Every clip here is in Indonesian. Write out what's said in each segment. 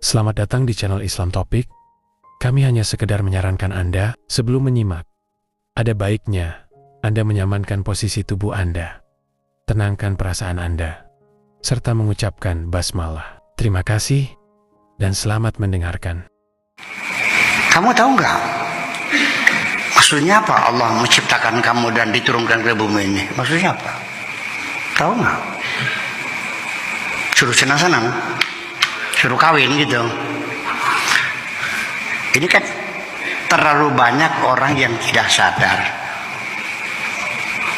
Selamat datang di channel Islam Topik. Kami hanya sekedar menyarankan Anda sebelum menyimak. Ada baiknya Anda menyamankan posisi tubuh Anda, tenangkan perasaan Anda, serta mengucapkan basmalah. Terima kasih dan selamat mendengarkan. Kamu tahu nggak maksudnya apa Allah menciptakan kamu dan diturunkan ke bumi ini? Maksudnya apa? Tahu nggak? Suruh senang-senang, suruh kawin gitu. Ini kan terlalu banyak orang yang tidak sadar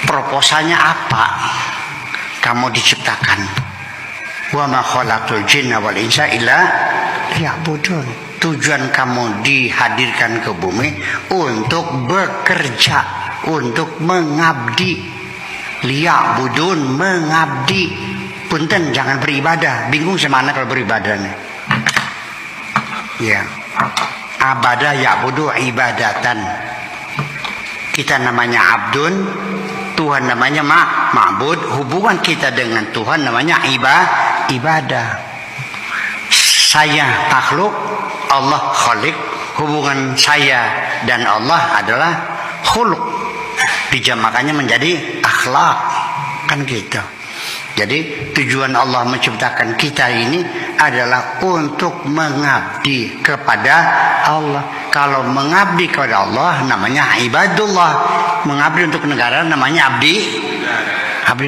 proposalnya apa kamu diciptakan. Wa ma khalaqtul jinna wal insa illa liya'budun. Tujuan kamu dihadirkan ke bumi untuk bekerja, untuk mengabdi. Liya'budun, mengabdi. Punten, jangan beribadah. Bingung semana kalau beribadah nih. Ya. Abadah ya'budu ibadatan. Kita namanya abdun, Tuhan namanya ma'bud. Hubungan kita dengan Tuhan namanya ibadah. Saya makhluk, Allah khalik. Hubungan saya dan Allah adalah khuluq. Dijamakannya menjadi akhlak. Kan gitu. Jadi tujuan Allah menciptakan kita ini adalah untuk mengabdi kepada Allah. Kalau mengabdi kepada Allah namanya ibadullah. Mengabdi untuk negara namanya abdi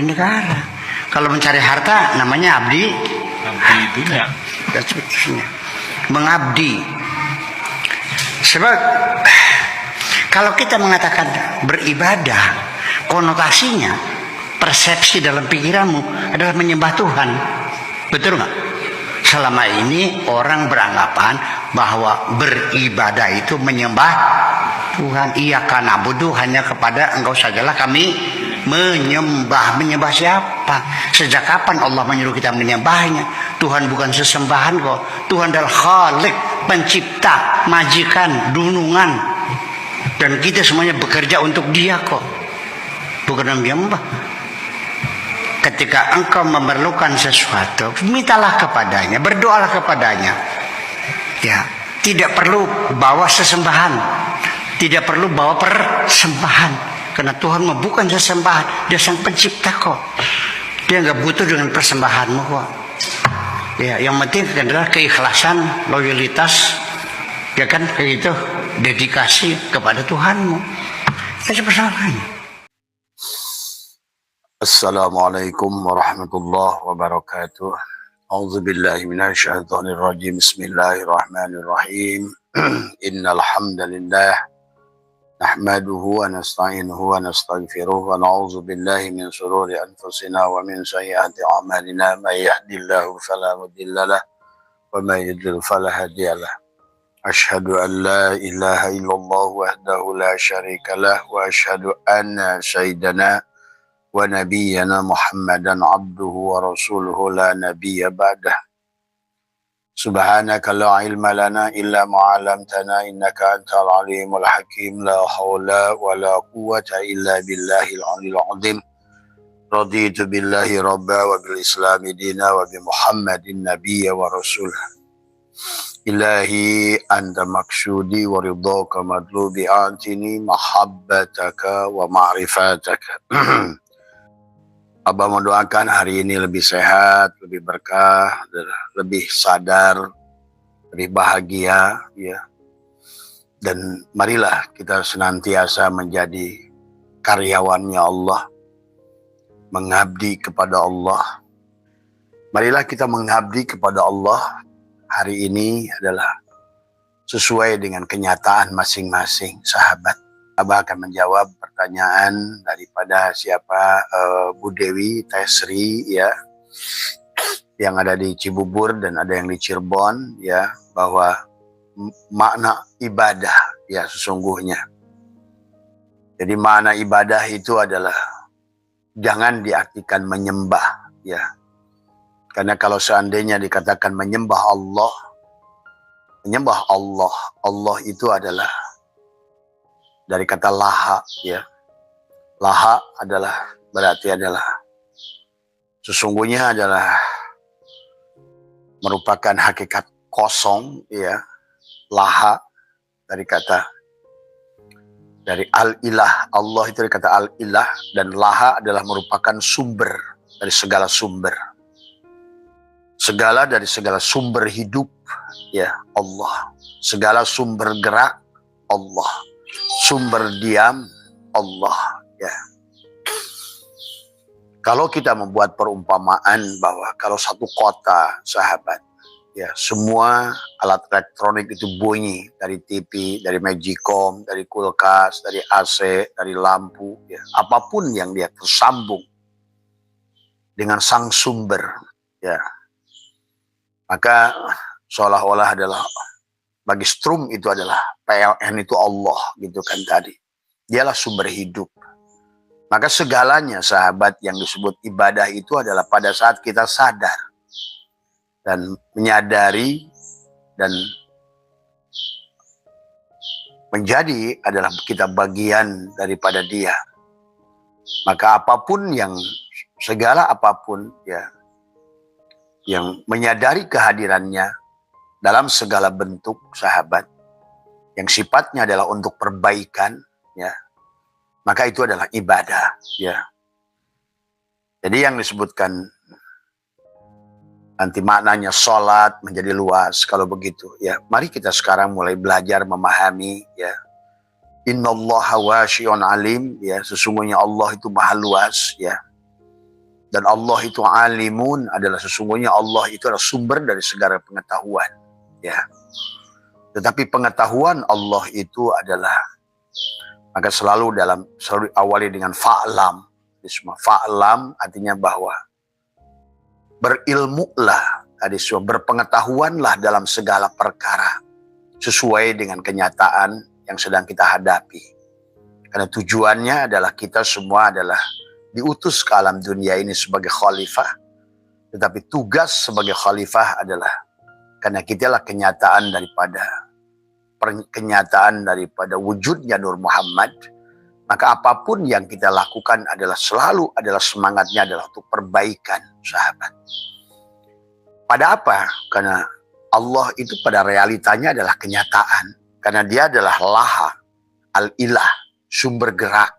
negara. Kalau mencari harta namanya abdi dunia. Mengabdi. Sebab kalau kita mengatakan beribadah, konotasinya, persepsi dalam pikiranmu adalah menyembah Tuhan. Betul nggak? Selama ini orang beranggapan bahwa beribadah itu menyembah Tuhan. Iyyaka na'budu, hanya kepada Engkau sajalah kami menyembah. Menyembah siapa? Sejak kapan Allah menyuruh kita menyembahnya? Tuhan bukan sesembahan kok. Tuhan adalah Khalik, pencipta, majikan, dunungan. Dan kita semuanya bekerja untuk Dia kok. Bukan menyembah. Ketika engkau memerlukan sesuatu, mintalah kepadanya, berdoalah kepadanya. Ya, tidak perlu bawa sesembahan, tidak perlu bawa persembahan, karena Tuhan bukan sesembahan, Dia sang pencipta kok. Dia nggak butuh dengan persembahanmu kok. Ya, yang penting adalah keikhlasan, loyalitas, ya kan, kayak gitu, dedikasi kepada Tuhanmu. Itu persoalannya. Assalamualaikum warahmatullahi wabarakatuh. A'udzu billahi minasy syaithanir rajim. Bismillahirrahmanirrahim. Innal hamdalillah nahmaduhu wa nasta'inuhu wa nastaghfiruh wa na'udzu billahi min shururi anfusina wa min sayyiati a'malina. May yahdihillahu fala mudhillalah wa may yudlil fala hadiyalah. Asyhadu an la ilaha illallah wahdahu la syarikalah wa asyhadu anna sayyidana wa nabiyyana Muhammadan abduhu wa rasuluhu la nabiyya ba'dah. Subhanaka la ilma lana illa ma 'allamtana innaka antal alimul hakim. La haula wa la quwwata illa billahil 'aliyyil 'azim. Raditu billahi rabba wa bil islami dina wa bi Muhammadin nabiyya wa rasulah. Ilahi anta maksudi wa ridhaka madlubi antini mahabbataka wa ma'rifataka. Abah mendoakan hari ini lebih sehat, lebih berkah, lebih sadar, lebih bahagia, ya. Dan marilah kita senantiasa menjadi karyawannya Allah, mengabdi kepada Allah. Marilah kita mengabdi kepada Allah. Hari ini adalah sesuai dengan kenyataan masing-masing sahabat. Abah akan menjawab pertanyaan daripada siapa, Bu Dewi Tesri, ya, yang ada di Cibubur dan ada yang di Cirebon, ya, bahwa makna ibadah, ya, sesungguhnya. Jadi makna ibadah itu adalah jangan diartikan menyembah, ya. Karena kalau seandainya dikatakan menyembah Allah, Allah itu adalah dari kata laha, ya. Laha berarti adalah sesungguhnya adalah merupakan hakikat kosong, ya. Laha dari al-ilah. Allah itu dari kata al-ilah, dan laha adalah merupakan sumber dari segala sumber. Segala dari segala sumber hidup, ya Allah. Segala sumber gerak, Allah. Sumber diam, Allah, ya. Kalau kita membuat perumpamaan bahwa kalau satu kota, sahabat, ya semua alat elektronik itu bunyi, dari TV, dari Magicom, dari kulkas, dari AC, dari lampu, ya, apapun yang dia tersambung dengan sang sumber, ya, maka seolah-olah adalah bagi Strum itu adalah PLN itu Allah, gitu kan tadi. Dialah sumber hidup. Maka segalanya, sahabat, yang disebut ibadah itu adalah pada saat kita sadar dan menyadari dan menjadi adalah kita bagian daripada Dia. Maka apapun segala apapun, ya, yang menyadari kehadirannya dalam segala bentuk, sahabat, yang sifatnya adalah untuk perbaikan, ya, maka itu adalah ibadah, ya. Jadi yang disebutkan nanti maknanya sholat menjadi luas kalau begitu, ya. Mari kita sekarang mulai belajar memahami, ya. Innallaha wasi'un alim, ya. Sesungguhnya Allah itu maha luas, ya. Dan Allah itu alimun, adalah sesungguhnya Allah itu adalah sumber dari segala pengetahuan, ya. Tetapi pengetahuan Allah itu adalah, maka selalu diawali dengan fa'lam. Fa'lam artinya bahwa berilmulah, berpengetahuanlah dalam segala perkara sesuai dengan kenyataan yang sedang kita hadapi. Karena tujuannya adalah kita semua adalah diutus ke alam dunia ini sebagai khalifah. Tetapi tugas sebagai khalifah adalah karena kitalah kenyataan daripada wujudnya Nur Muhammad, maka apapun yang kita lakukan selalu adalah semangatnya adalah untuk perbaikan, sahabat. Pada apa? Karena Allah itu pada realitanya adalah kenyataan. Karena Dia adalah laha, al-ilah, sumber gerak.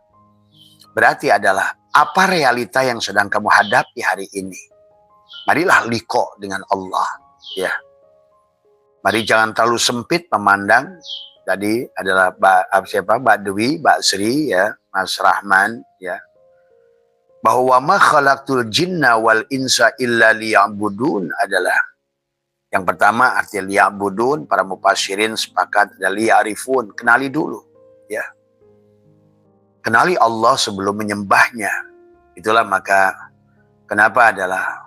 Berarti adalah apa realita yang sedang kamu hadapi hari ini. Marilah liko dengan Allah, ya. Mari jangan terlalu sempit memandang. Tadi adalah Mbak Dewi, Mbak Sri, ya, Mas Rahman, ya. Bahwa ma khalaqtul jinna wal insa illa liya'budun adalah yang pertama arti liya'budun, para mufassirin sepakat ada liya'rifun, kenali dulu, ya. Kenali Allah sebelum menyembahnya. Itulah maka kenapa adalah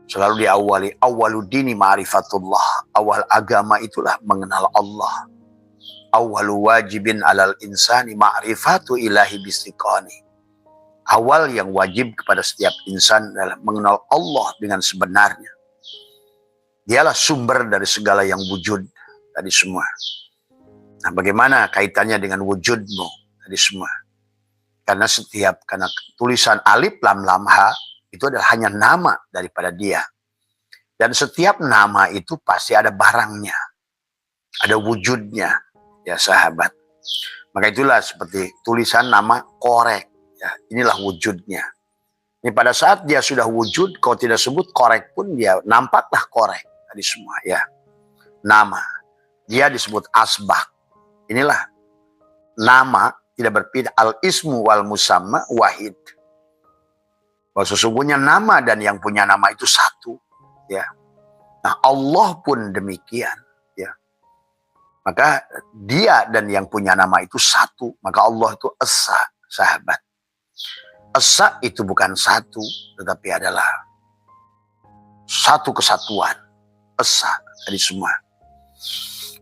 selalu diawali awwaluddini ma'rifatullah. Awal agama itulah mengenal Allah. Awwalu wajibin alal insani ma'rifatu ilahi bistiqani. Awal yang wajib kepada setiap insan adalah mengenal Allah dengan sebenarnya. Dialah sumber dari segala yang wujud tadi semua. Nah, bagaimana kaitannya dengan wujudmu tadi semua? Karena tulisan alif lam lam ha itu adalah hanya nama daripada Dia. Dan setiap nama itu pasti ada barangnya. Ada wujudnya, ya sahabat. Maka itulah seperti tulisan nama korek. Ya, inilah wujudnya. Ini pada saat dia sudah wujud, kalau tidak sebut korek pun dia nampaklah korek. Tadi semua, ya. Nama. Dia disebut asbak. Inilah nama tidak berpindah. Al-ismu wal musamma wahid. Bahwa sesungguhnya nama dan yang punya nama itu satu, ya. Nah, Allah pun demikian, ya. Maka Dia dan yang punya nama itu satu, maka Allah itu esa, sahabat. Esa itu bukan satu, tetapi adalah satu kesatuan. Esa dari semua.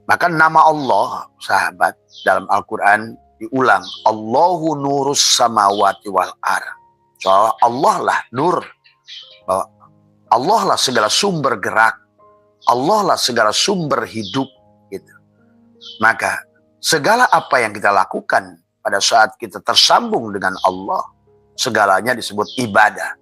Maka nama Allah, sahabat, dalam Al-Quran diulang, Allahu nurus samawati wal ar. Soal Allah lah nur, bahwa Allah lah segala sumber gerak, Allah lah segala sumber hidup gitu. Maka segala apa yang kita lakukan pada saat kita tersambung dengan Allah, segalanya disebut ibadah.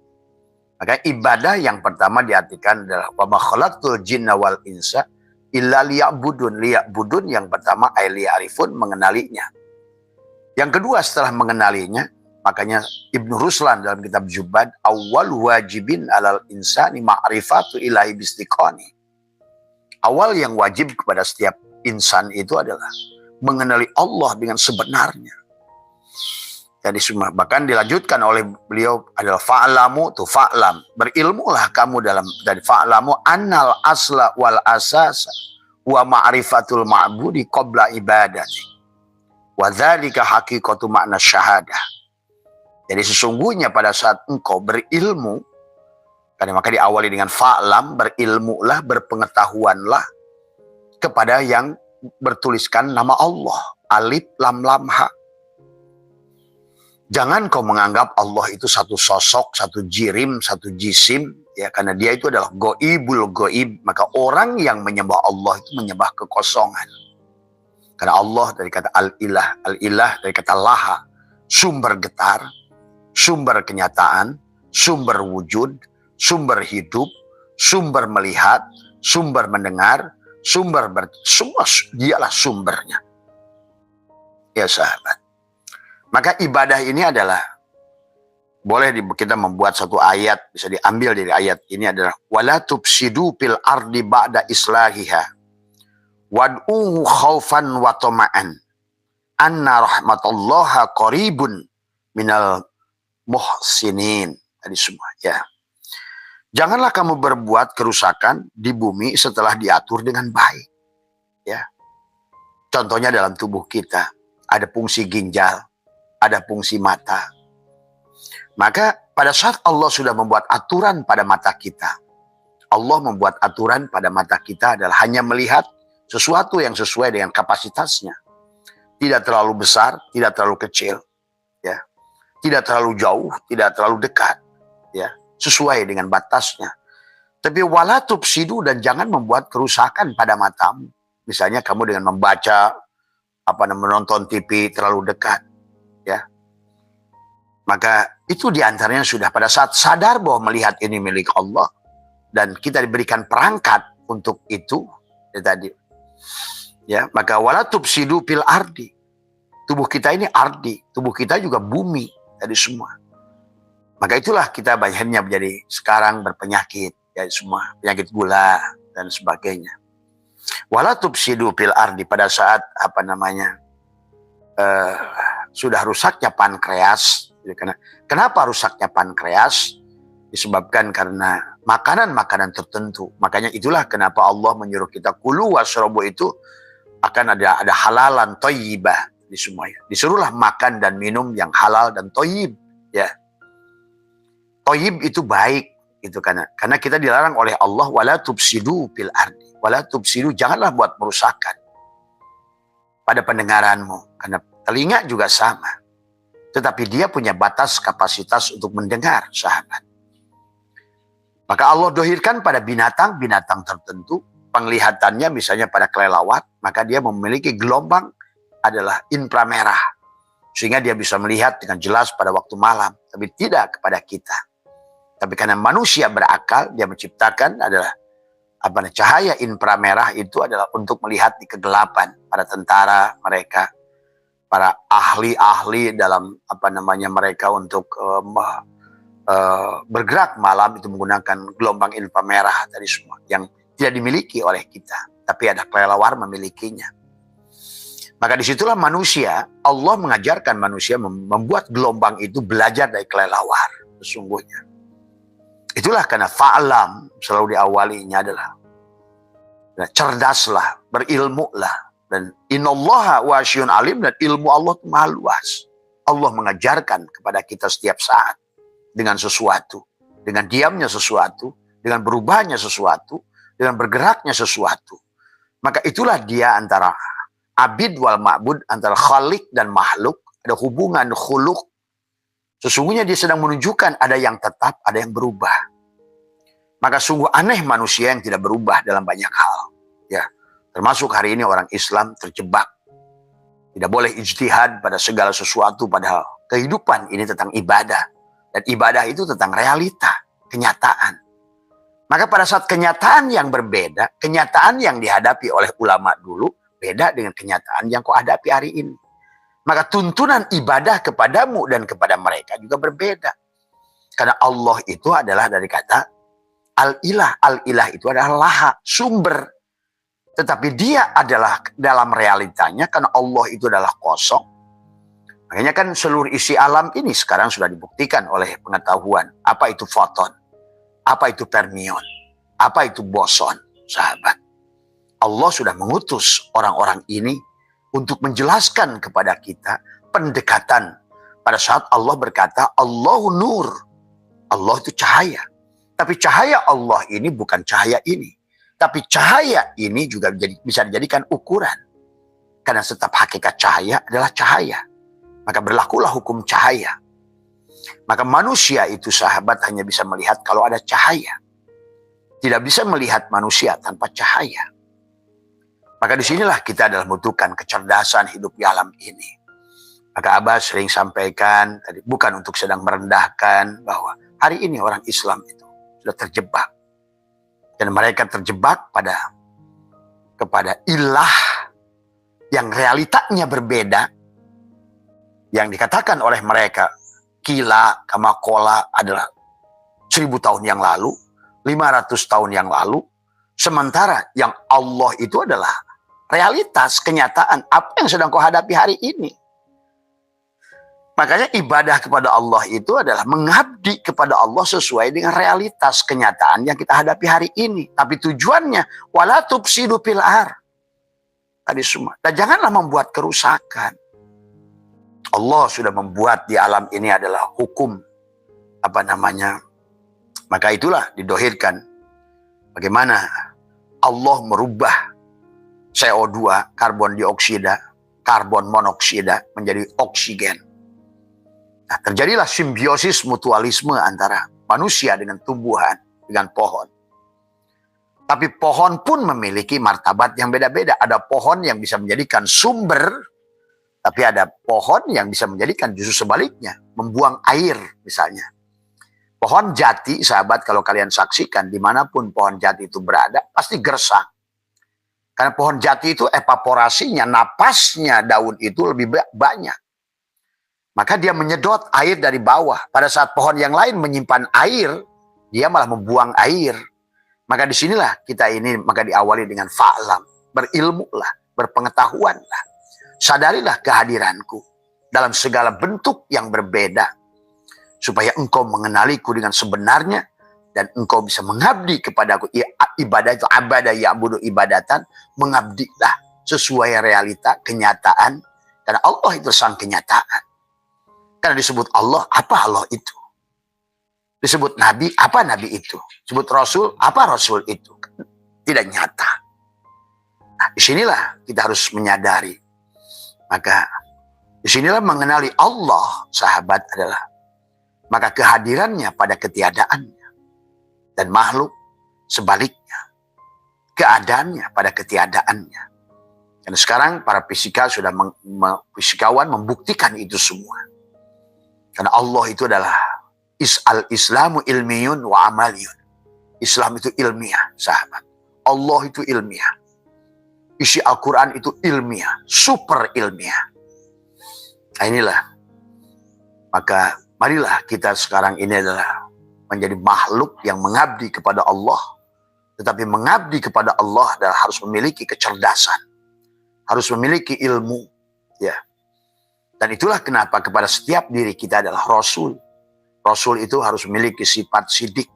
Maka ibadah yang pertama diartikan adalah wa ma khalaqtul jinna wal insa illa liya'budun. Liya'budun yang pertama ay liya'rifun, mengenalinya. Yang kedua setelah mengenalinya, makanya Ibnu Ruslan dalam kitab Jubad, awal wajibin alal insani ma'rifatu ilahi bistiqani. Awal yang wajib kepada setiap insan itu adalah mengenali Allah dengan sebenarnya. Jadi semua, bahkan dilanjutkan oleh beliau adalah fa'lamu, tuh fa'lam, berilmulah kamu dalam, dari fa'lamu annal asla wal asasa wa ma'rifatul ma'budi qabla ibadati wa dzalika haqiqatu makna syahadah. Jadi sesungguhnya pada saat engkau berilmu, karena maka diawali dengan fa'lam, berilmulah, berpengetahuanlah kepada yang bertuliskan nama Allah, alif lam lam ha. Jangan kau menganggap Allah itu satu sosok, satu jirim, satu jisim, ya, karena dia itu adalah goibul goib. Maka orang yang menyembah Allah itu menyembah kekosongan. Karena Allah dari kata al-ilah, al-ilah dari kata laha, sumber getar, sumber kenyataan, sumber wujud, sumber hidup, sumber melihat, sumber mendengar, semua dialah sumbernya. Ya sahabat. Maka ibadah ini adalah, boleh kita membuat satu ayat, bisa diambil dari ayat ini adalah wala tufsidu fil ardi ba'da islahiha wad'uhu khaufan wa tama'an anna rahmatallaha qaribun minal muhsinin. Tadi semua ya. Janganlah kamu berbuat kerusakan di bumi setelah diatur dengan baik. Ya. Contohnya dalam tubuh kita ada fungsi ginjal, ada fungsi mata. Maka pada saat Allah sudah membuat aturan pada mata kita, Allah membuat aturan pada mata kita adalah hanya melihat sesuatu yang sesuai dengan kapasitasnya. Tidak terlalu besar, tidak terlalu kecil, ya. Tidak terlalu jauh, tidak terlalu dekat, ya. Sesuai dengan batasnya. Tapi wala tufsidu, dan jangan membuat kerusakan pada matamu. Misalnya kamu dengan membaca, menonton TV terlalu dekat, ya. Maka itu diantaranya sudah pada saat sadar bahwa melihat ini milik Allah dan kita diberikan perangkat untuk itu, ya tadi, ya, maka wala tufsidu fil ardi. Tubuh kita ini ardi, tubuh kita juga bumi, tadi semua. Maka itulah kita banyaknya menjadi sekarang berpenyakit, ya semua penyakit gula dan sebagainya. Wala tufsidu fil ardi, pada saat sudah rusaknya pankreas. Kenapa rusaknya pankreas? Disebabkan karena makanan-makanan tertentu. Makanya itulah kenapa Allah menyuruh kita kulu wasrobu, itu akan ada halalan thayyibah di semuanya. Disuruhlah makan dan minum yang halal dan thayyib, ya. Thayyib itu baik, itu karena kita dilarang oleh Allah wala tufsidu fil ardi. Wala tufsidu, janganlah buat merusakan pada pendengaranmu, karena telinga juga sama. Tetapi dia punya batas kapasitas untuk mendengar, sahabat. Maka Allah dohirkan pada binatang-binatang tertentu, penglihatannya misalnya pada kelelawar, maka dia memiliki gelombang adalah inframerah. Sehingga dia bisa melihat dengan jelas pada waktu malam, tapi tidak kepada kita. Tapi karena manusia berakal, dia menciptakan adalah cahaya inframerah itu adalah untuk melihat di kegelapan. Para tentara mereka, para ahli-ahli dalam mereka untuk bergerak malam itu menggunakan gelombang inframerah tadi semua yang tidak dimiliki oleh kita, tapi ada kelelawar memilikinya. Maka disitulah manusia, Allah mengajarkan manusia membuat gelombang itu belajar dari kelelawar sesungguhnya. Itulah karena fa'lam selalu diawalinya adalah cerdaslah, berilmulah. Dan innallaha wasyun alim, dan ilmu Allah itu maha luas. Allah mengajarkan kepada kita setiap saat dengan sesuatu, dengan diamnya sesuatu, dengan berubahnya sesuatu, dengan bergeraknya sesuatu. Maka itulah dia antara abid wal ma'bud, antara khalik dan makhluk. Ada hubungan khuluk, Sesungguhnya dia sedang menunjukkan ada yang tetap, ada yang berubah. Maka sungguh aneh manusia yang tidak berubah dalam banyak hal. Ya, termasuk hari ini orang Islam terjebak. Tidak boleh ijtihad pada segala sesuatu, padahal kehidupan ini tentang ibadah. Dan ibadah itu tentang realita, kenyataan. Maka pada saat kenyataan yang berbeda, kenyataan yang dihadapi oleh ulama dulu, beda dengan kenyataan yang kau hadapi hari ini. Maka tuntunan ibadah kepadamu dan kepada mereka juga berbeda. Karena Allah itu adalah dari kata al-ilah. Al-ilah itu adalah laha, sumber. Tetapi dia adalah dalam realitanya, karena Allah itu adalah kosong. Makanya kan seluruh isi alam ini sekarang sudah dibuktikan oleh pengetahuan. Apa itu foton? Apa itu fermion? Apa itu boson? Sahabat, Allah sudah mengutus orang-orang ini untuk menjelaskan kepada kita pendekatan. Pada saat Allah berkata, Allahu nur. Allah itu cahaya. Tapi cahaya Allah ini bukan cahaya ini. Tapi cahaya ini juga bisa dijadikan ukuran. Karena setiap hakikat cahaya adalah cahaya. Maka berlakulah hukum cahaya. Maka manusia itu sahabat hanya bisa melihat kalau ada cahaya. Tidak bisa melihat manusia tanpa cahaya. Maka disinilah kita adalah membutuhkan kecerdasan hidup di alam ini. Maka Abah sering sampaikan, tadi bukan untuk sedang merendahkan, bahwa hari ini orang Islam itu sudah terjebak. Dan mereka terjebak kepada ilah yang realitanya berbeda. Yang dikatakan oleh mereka, kila, kamakola adalah 1000 tahun yang lalu, 500 tahun yang lalu. Sementara yang Allah itu adalah realitas, kenyataan, apa yang sedang kau hadapi hari ini. Makanya ibadah kepada Allah itu adalah mengabdi kepada Allah sesuai dengan realitas kenyataan yang kita hadapi hari ini. Tapi tujuannya, wala tufsidu fil ardh. Tadi semua. Dan janganlah membuat kerusakan. Allah sudah membuat di alam ini adalah hukum. Maka itulah didohirkan. Bagaimana Allah merubah CO2, karbon dioksida, karbon monoksida menjadi oksigen. Nah, terjadilah simbiosis mutualisme antara manusia dengan tumbuhan, dengan pohon. Tapi pohon pun memiliki martabat yang beda-beda. Ada pohon yang bisa menjadikan sumber, tapi ada pohon yang bisa menjadikan justru sebaliknya, membuang air misalnya. Pohon jati, sahabat, kalau kalian saksikan, dimanapun pohon jati itu berada, pasti gersang. Karena pohon jati itu evaporasinya, napasnya daun itu lebih banyak. Maka dia menyedot air dari bawah. Pada saat pohon yang lain menyimpan air, dia malah membuang air. Maka disinilah kita ini maka diawali dengan fa'lam. Berilmulah, berpengetahuanlah. Sadarilah kehadiranku dalam segala bentuk yang berbeda. Supaya engkau mengenaliku dengan sebenarnya. Dan engkau bisa mengabdi kepadaku. Ibadah itu abadah ya'budu ibadatan. Mengabdilah sesuai realita, kenyataan. Karena Allah itu sang kenyataan. Karena disebut Allah, apa Allah itu? Disebut Nabi, apa Nabi itu? Disebut Rasul, apa Rasul itu? Tidak nyata. Nah, disinilah kita harus menyadari. Maka disinilah mengenali Allah, sahabat, adalah maka kehadirannya pada ketiadaannya. Dan makhluk sebaliknya. Keadaannya pada ketiadaannya. Dan sekarang para fisikawan membuktikan itu semua. Karena Allah itu adalah al-Islamu ilmiyun wa amaliyun. Islam itu ilmiah, sahabat. Allah itu ilmiah. Isi Al-Quran itu ilmiah, super ilmiah. Nah inilah. Maka marilah kita sekarang ini adalah menjadi makhluk yang mengabdi kepada Allah. Tetapi mengabdi kepada Allah adalah harus memiliki kecerdasan. Harus memiliki ilmu. Ya. Dan itulah kenapa kepada setiap diri kita adalah Rasul. Rasul itu harus memiliki sifat sidik.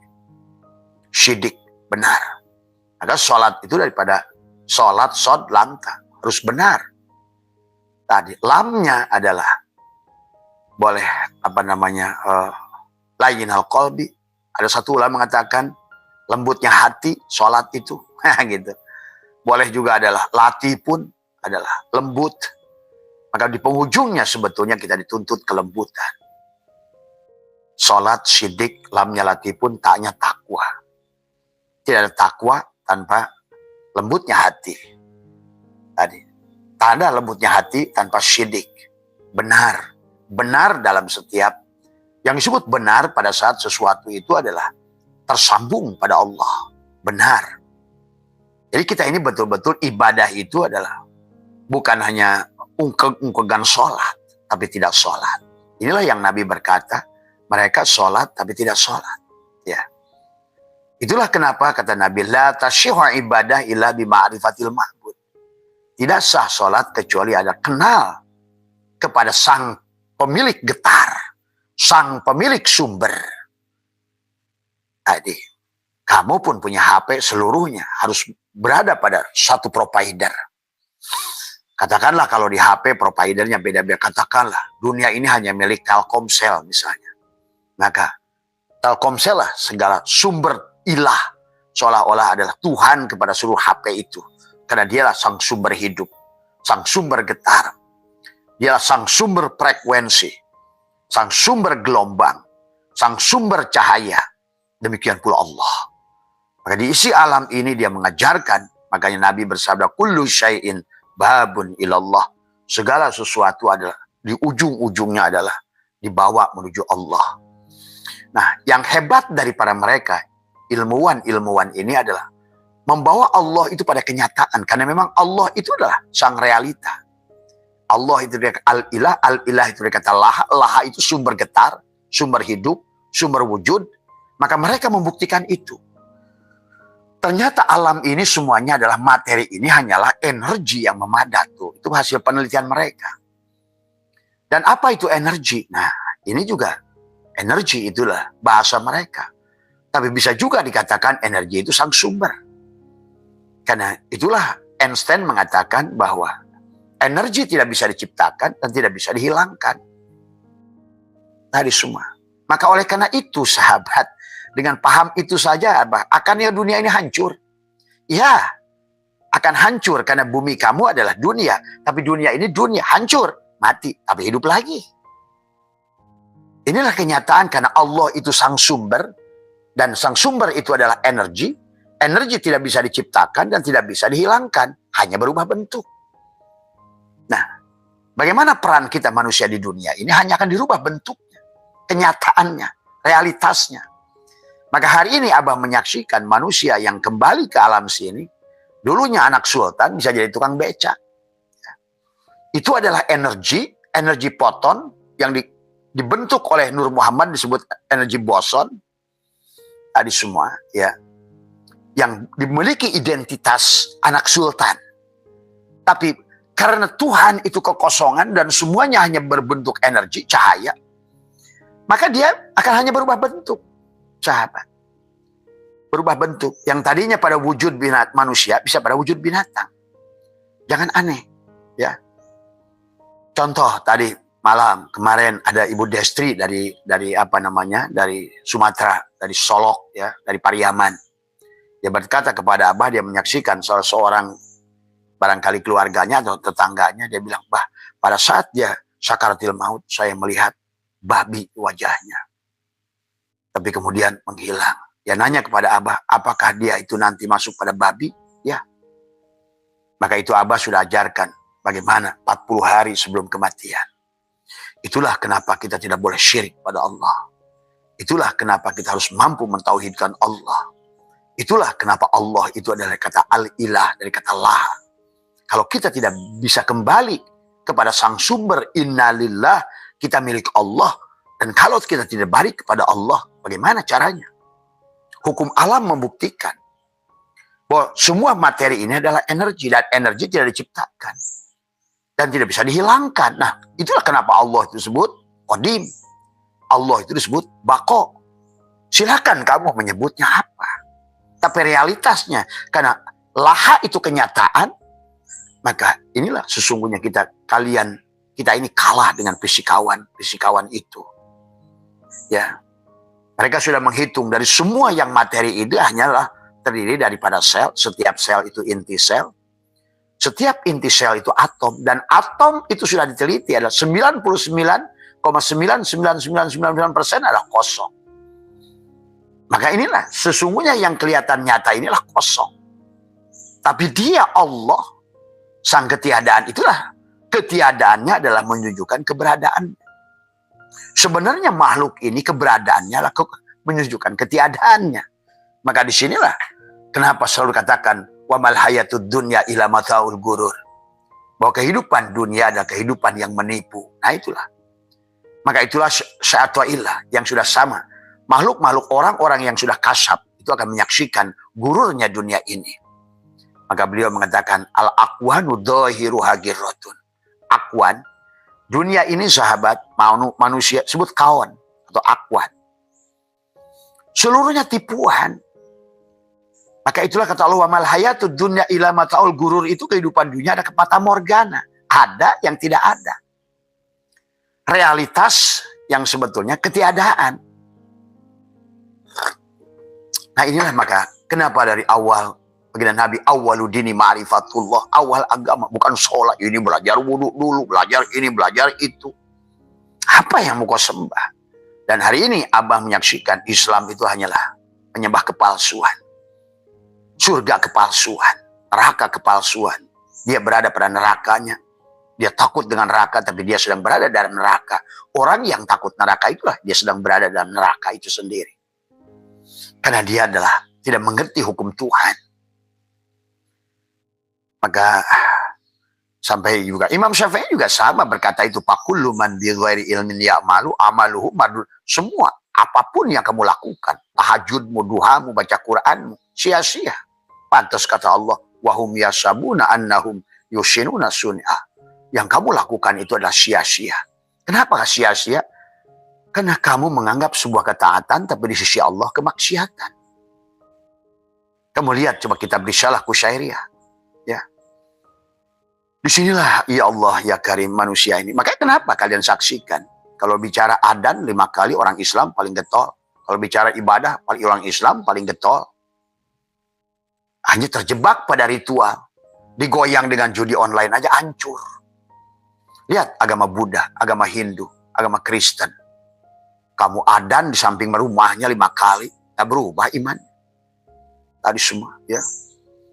Sidik, benar. Maka sholat itu daripada sholat, sod, lanta. Harus benar. Tadi, lamnya adalah boleh, layyinal qalbi. Ada satu ulama mengatakan, lembutnya hati, sholat itu. Gitu. Boleh juga adalah latih pun adalah lembut. Maka di penghujungnya sebetulnya kita dituntut kelembutan. Salat, syidik, lamnya latifun, taknya takwa. Tidak ada takwa tanpa lembutnya hati. Tadi, tak ada lembutnya hati tanpa syidik. Benar. Benar dalam setiap, yang disebut benar pada saat sesuatu itu adalah tersambung pada Allah. Benar. Jadi kita ini betul-betul ibadah itu adalah bukan hanya ungkegan sholat, tapi tidak sholat. Inilah yang Nabi berkata, mereka sholat tapi tidak sholat. Ya. Itulah kenapa kata Nabi, la tasyihu ibadah illa bima'rifatil ma'bud. Tidak sah sholat kecuali ada kenal kepada sang pemilik getar, sang pemilik sumber. Jadi, kamu pun punya HP seluruhnya harus berada pada satu provider. Katakanlah kalau di HP providernya beda-beda. Katakanlah dunia ini hanya milik Telkomsel misalnya. Maka Telkomsel lah segala sumber ilah. Seolah-olah adalah Tuhan kepada seluruh HP itu. Karena dialah sang sumber hidup. Sang sumber getar. Dialah sang sumber frekuensi. Sang sumber gelombang. Sang sumber cahaya. Demikian pula Allah. Maka di isi alam ini dia mengajarkan. Makanya Nabi bersabda, kullu syai'in babun ilallah. Segala sesuatu adalah, di ujung-ujungnya adalah dibawa menuju Allah. Nah, yang hebat daripada mereka, ilmuwan-ilmuwan ini adalah membawa Allah itu pada kenyataan. Karena memang Allah itu adalah sang realita. Allah itu dia al-ilah, al-ilah itu dia kata laha, laha itu sumber getar, sumber hidup, sumber wujud. Maka mereka membuktikan itu. Ternyata alam ini semuanya adalah materi ini hanyalah energi yang memadat tuh. Itu hasil penelitian mereka. Dan apa itu energi? Nah, ini juga energi itulah bahasa mereka. Tapi bisa juga dikatakan energi itu sang sumber. Karena itulah Einstein mengatakan bahwa energi tidak bisa diciptakan dan tidak bisa dihilangkan. Tadi semua. Maka oleh karena itu sahabat, dengan paham itu saja, akannya dunia ini hancur. Ya, akan hancur karena bumi kamu adalah dunia. Tapi dunia ini dunia, hancur, mati, tapi hidup lagi. Inilah kenyataan karena Allah itu sang sumber. Dan sang sumber itu adalah energi. Energi tidak bisa diciptakan dan tidak bisa dihilangkan. Hanya berubah bentuk. Nah, bagaimana peran kita manusia di dunia ini hanya akan dirubah bentuknya. Kenyataannya, realitasnya. Maka hari ini Abah menyaksikan manusia yang kembali ke alam sini, dulunya anak sultan bisa jadi tukang becak. Itu adalah energi foton yang dibentuk oleh Nur Muhammad disebut energi boson. Tadi semua ya, yang dimiliki identitas anak sultan. Tapi karena Tuhan itu kekosongan dan semuanya hanya berbentuk energi, cahaya, maka dia akan hanya berubah bentuk. Sahabat, berubah bentuk. Yang tadinya pada wujud manusia bisa pada wujud binatang. Jangan aneh, ya. Contoh tadi malam kemarin ada Ibu Destri dari apa namanya, dari Sumatera, dari Solok, ya, dari Pariaman. Dia berkata kepada Abah, dia menyaksikan salah seorang barangkali keluarganya atau tetangganya, dia bilang, bah, pada saat dia sakaratil maut, saya melihat babi wajahnya. Tapi kemudian menghilang. Dia nanya kepada Abah, apakah dia itu nanti masuk pada babi? Ya. Maka itu Abah sudah ajarkan bagaimana 40 hari sebelum kematian. Itulah kenapa kita tidak boleh syirik pada Allah. Itulah kenapa kita harus mampu mentauhidkan Allah. Itulah kenapa Allah itu adalah kata al-ilah, dari kata lah. Kalau kita tidak bisa kembali kepada sang sumber, innalillah, kita milik Allah. Dan kalau kita tidak balik kepada Allah, bagaimana caranya? Hukum alam membuktikan bahwa semua materi ini adalah energi. Dan energi tidak diciptakan. Dan tidak bisa dihilangkan. Nah, itulah kenapa Allah itu disebut Qadim. Allah itu disebut Baqo. Silakan kamu menyebutnya apa. Tapi realitasnya, karena laha itu kenyataan, maka inilah sesungguhnya kita ini kalah dengan fisikawan itu. Ya, mereka sudah menghitung dari semua yang materi itu hanyalah terdiri daripada sel. Setiap sel itu inti sel. Setiap inti sel itu atom. Dan atom itu sudah diteliti ada 99 99,999% adalah kosong. Maka inilah sesungguhnya yang kelihatan nyata inilah kosong. Tapi dia Allah, sang ketiadaan, itulah ketiadaannya adalah menunjukkan keberadaan. Sebenarnya makhluk ini keberadaannya lah menunjukkan ketiadaannya. Maka disinilah kenapa selalu katakan wa mal hayatud dunya illa mataul gurur. Bahwa kehidupan dunia adalah kehidupan yang menipu. Nah itulah. Maka itulah sya'atwa'illah yang sudah sama. Makhluk-makhluk orang-orang yang sudah kasab itu akan menyaksikan gururnya dunia ini. Maka beliau mengatakan al-aqwanu dhahiru hagirratun. Aqwan, dunia ini sahabat manusia sebut kawan atau aqwan. Seluruhnya tipuan. Maka itulah kata Allah wa mal hayatud dunya illa mataul gurur, itu kehidupan dunia ada fata morgana, ada yang tidak ada. Realitas yang sebetulnya ketiadaan. Nah inilah maka kenapa dari awal baginda Nabi awaludini ma'rifatullah, awal agama bukan sholat, ini belajar wudhu dulu, belajar ini, belajar itu. Apa yang mau kau sembah? Dan hari ini Abah menyaksikan Islam itu hanyalah menyembah kepalsuan. Surga kepalsuan, neraka kepalsuan. Dia berada pada nerakanya. Dia takut dengan neraka, tapi dia sedang berada dalam neraka. Orang yang takut neraka itulah dia sedang berada dalam neraka itu sendiri. Karena dia adalah tidak mengerti hukum Tuhan. Maka sampai juga Imam Syafi'i juga sama berkata itu, fakullu man bi ghairi ilmin ya'malu amaluhu madul. Semua apapun yang kamu lakukan, tahajudmu, duhamu, baca Qur'anmu, sia-sia. Pantas kata Allah, wahum yasabuna annahum yusinuna sun'a. Yang kamu lakukan itu adalah sia-sia. Kenapa sia-sia? Karena kamu menganggap sebuah ketaatan, tapi di sisi Allah kemaksiatan. Kamu lihat coba kitab Risalah Kusyairiyah. Ya. Disinilah ya Allah ya Karim manusia ini. Makanya kenapa kalian saksikan? Kalau bicara adzan 5 kali orang Islam paling getol. Kalau bicara ibadah orang Islam paling getol. Hanya terjebak pada ritual. Digoyang dengan judi online aja hancur. Lihat agama Buddha, agama Hindu, agama Kristen. Kamu adzan di samping rumahnya 5 kali. Tak berubah iman. Tadi semua ya.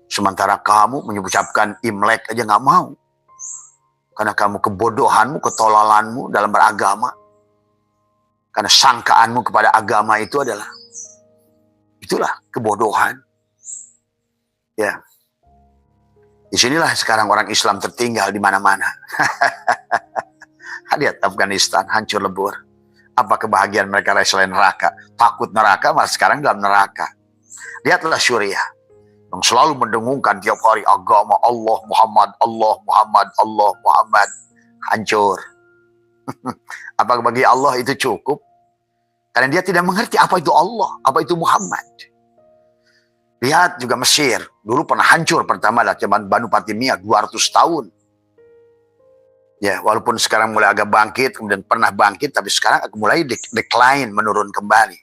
Sementara kamu mengucapkan Imlek aja nggak mau. Karena kamu kebodohanmu, ketolalanmu dalam beragama. Karena sangkaanmu kepada agama itu adalah. Itulah kebodohan. Ya. Disinilah sekarang orang Islam tertinggal di mana-mana. Lihat Afghanistan hancur lebur. Apa kebahagiaan mereka selain neraka? Takut neraka, malah sekarang dalam neraka. Lihatlah Suriah. Yang selalu mendengungkan tiap hari agama Allah Muhammad, Allah Muhammad, Allah Muhammad. Hancur. Apa bagi Allah itu cukup? Karena dia tidak mengerti apa itu Allah, apa itu Muhammad. Lihat juga Mesir. Dulu pernah hancur pertama lah zaman Banu Fatimiyah 200 tahun. Ya, walaupun sekarang mulai agak bangkit, kemudian pernah bangkit, tapi sekarang mulai decline, menurun kembali.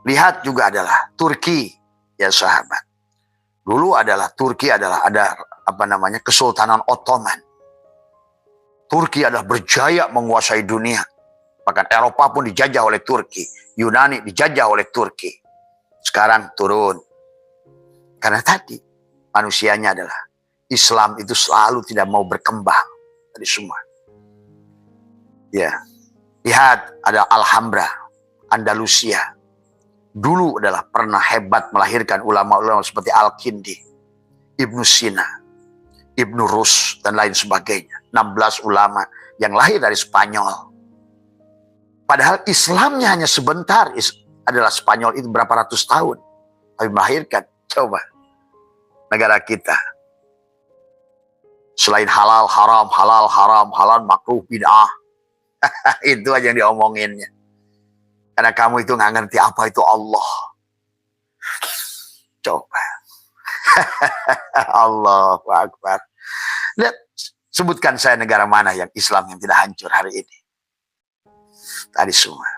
Lihat juga adalah Turki, ya sahabat. Dulu adalah Turki adalah ada apa namanya Kesultanan Ottoman. Turki adalah berjaya menguasai dunia. Bahkan Eropa pun dijajah oleh Turki, Yunani dijajah oleh Turki. Sekarang turun. Karena tadi manusianya adalah Islam itu selalu tidak mau berkembang dari semua. Ya, lihat ada Alhambra, Andalusia. Dulu adalah pernah hebat melahirkan ulama-ulama seperti Al-Kindi, Ibnu Sina, Ibnu Rus, dan lain sebagainya. 16 ulama yang lahir dari Spanyol. Padahal Islamnya hanya sebentar, adalah Spanyol itu berapa ratus tahun. Tapi melahirkan, coba, negara kita. Selain halal, haram, halal, makruh, bid'ah. Itu aja yang diomonginnya. Karena kamu itu nggak ngerti apa itu Allah. Coba. Allahu Akbar. Lihat, sebutkan saya negara mana yang Islam yang tidak hancur hari ini. Tadi semua.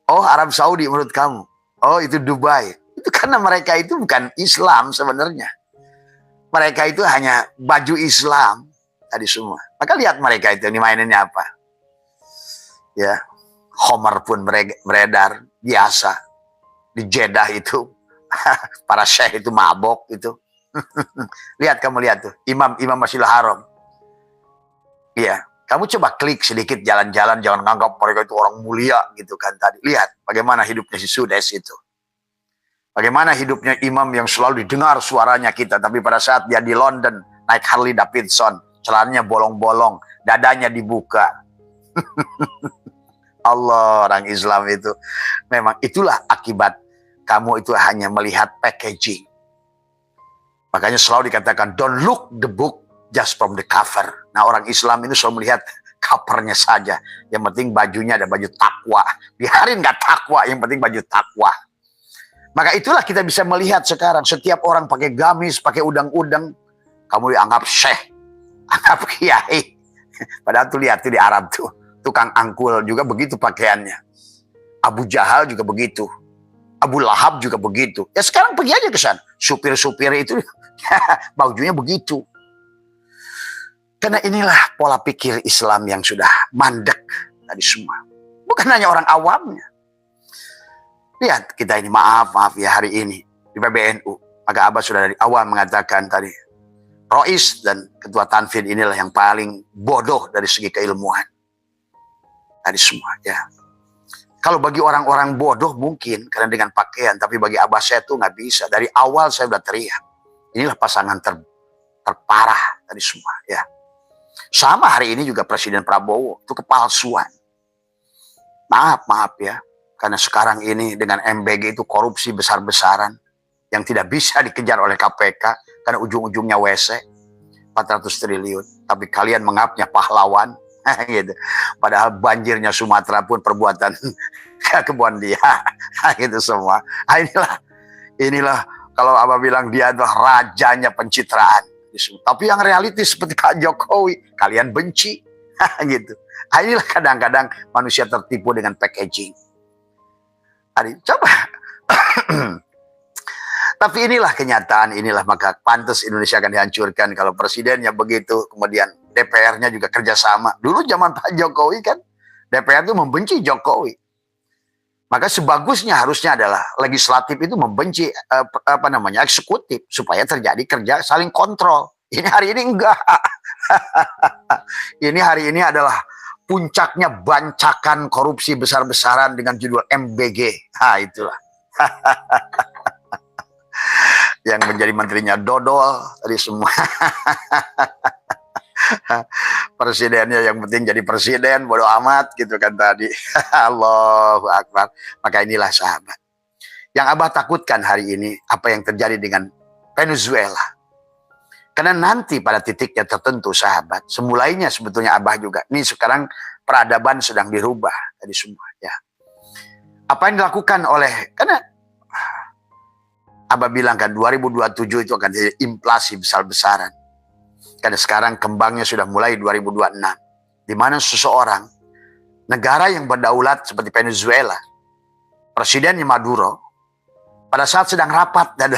Oh, Arab Saudi menurut kamu. Oh, itu Dubai. Itu karena mereka itu bukan Islam sebenarnya. Mereka itu hanya baju Islam. Tadi semua. Maka lihat mereka itu, ini mainannya apa. Ya, Homer pun beredar biasa di Jeddah itu. Para syekh itu mabok itu. Lihat, kamu lihat tuh, imam Masjidil Haram. Iya, kamu coba klik sedikit jalan-jalan, jangan nganggap mereka itu orang mulia gitu kan tadi. Lihat bagaimana hidupnya si Sudes itu. Bagaimana hidupnya imam yang selalu didengar suaranya kita, tapi pada saat dia di London naik Harley Davidson, celananya bolong-bolong, dadanya dibuka. Allah, orang Islam itu memang itulah akibat kamu itu hanya melihat packaging. Makanya selalu dikatakan don't look the book just from the cover. Nah, orang Islam itu selalu melihat covernya saja. Yang penting bajunya ada baju takwa. Biarin nggak takwa, yang penting baju takwa. Maka itulah kita bisa melihat sekarang setiap orang pakai gamis, pakai udang-udang, kamu dianggap syekh, anggap kiai. Padahal tuh lihat tuh di Arab tuh, tukang angkul juga begitu pakaiannya. Abu Jahal juga begitu. Abu Lahab juga begitu. Ya sekarang pergi aja ke sana. Supir-supir itu bajunya begitu. Karena inilah pola pikir Islam yang sudah mandek tadi semua. Bukan hanya orang awamnya. Lihat kita ini, maaf ya, hari ini di PBNU. Maka Abah sudah dari awal mengatakan tadi, Rois dan Ketua Tanfid inilah yang paling bodoh dari segi keilmuan. Tadi semua ya. Kalau bagi orang-orang bodoh mungkin karena dengan pakaian, tapi bagi Abah saya itu nggak bisa. Dari awal saya sudah teriak. Inilah pasangan terparah tadi semua ya. Sama hari ini juga Presiden Prabowo itu kepalsuan. Maaf ya. Karena sekarang ini dengan MBG itu korupsi besar-besaran yang tidak bisa dikejar oleh KPK karena ujung-ujungnya WC 400 triliun. Tapi kalian menganggapnya pahlawan. Gitu. Padahal banjirnya Sumatera pun perbuatan kebun dia. Gitu semua. Inilah kalau Abah bilang dia adalah rajanya pencitraan. Tapi yang realitis seperti Pak Jokowi, kalian benci. Gitu. Inilah kadang-kadang manusia tertipu dengan packaging. Coba. Tapi inilah kenyataan, inilah maka pantas Indonesia akan dihancurkan kalau presidennya begitu, kemudian DPR-nya juga kerjasama. Dulu zaman Pak Jokowi kan, DPR itu membenci Jokowi. Maka sebagusnya harusnya adalah legislatif itu membenci eksekutif supaya terjadi kerja saling kontrol. Ini hari ini enggak. Ini hari ini adalah puncaknya bancakan korupsi besar-besaran dengan judul MBG. Nah, itulah. Yang menjadi menterinya dodol tadi semua. Presidennya yang penting jadi presiden, bodo amat gitu kan tadi. Allahu Akbar. Maka inilah sahabat. Yang Abah takutkan hari ini apa yang terjadi dengan Venezuela. Karena nanti pada titiknya tertentu sahabat, semulainya sebetulnya Abah juga. Ini sekarang peradaban sedang dirubah tadi semua ya. Apa yang dilakukan oleh, karena Abah bilang kan 2027 itu akan jadi inflasi besar-besaran. Karena sekarang kembangnya sudah mulai 2026. Di mana seseorang, negara yang berdaulat seperti Venezuela, presidennya Maduro, pada saat sedang rapat dan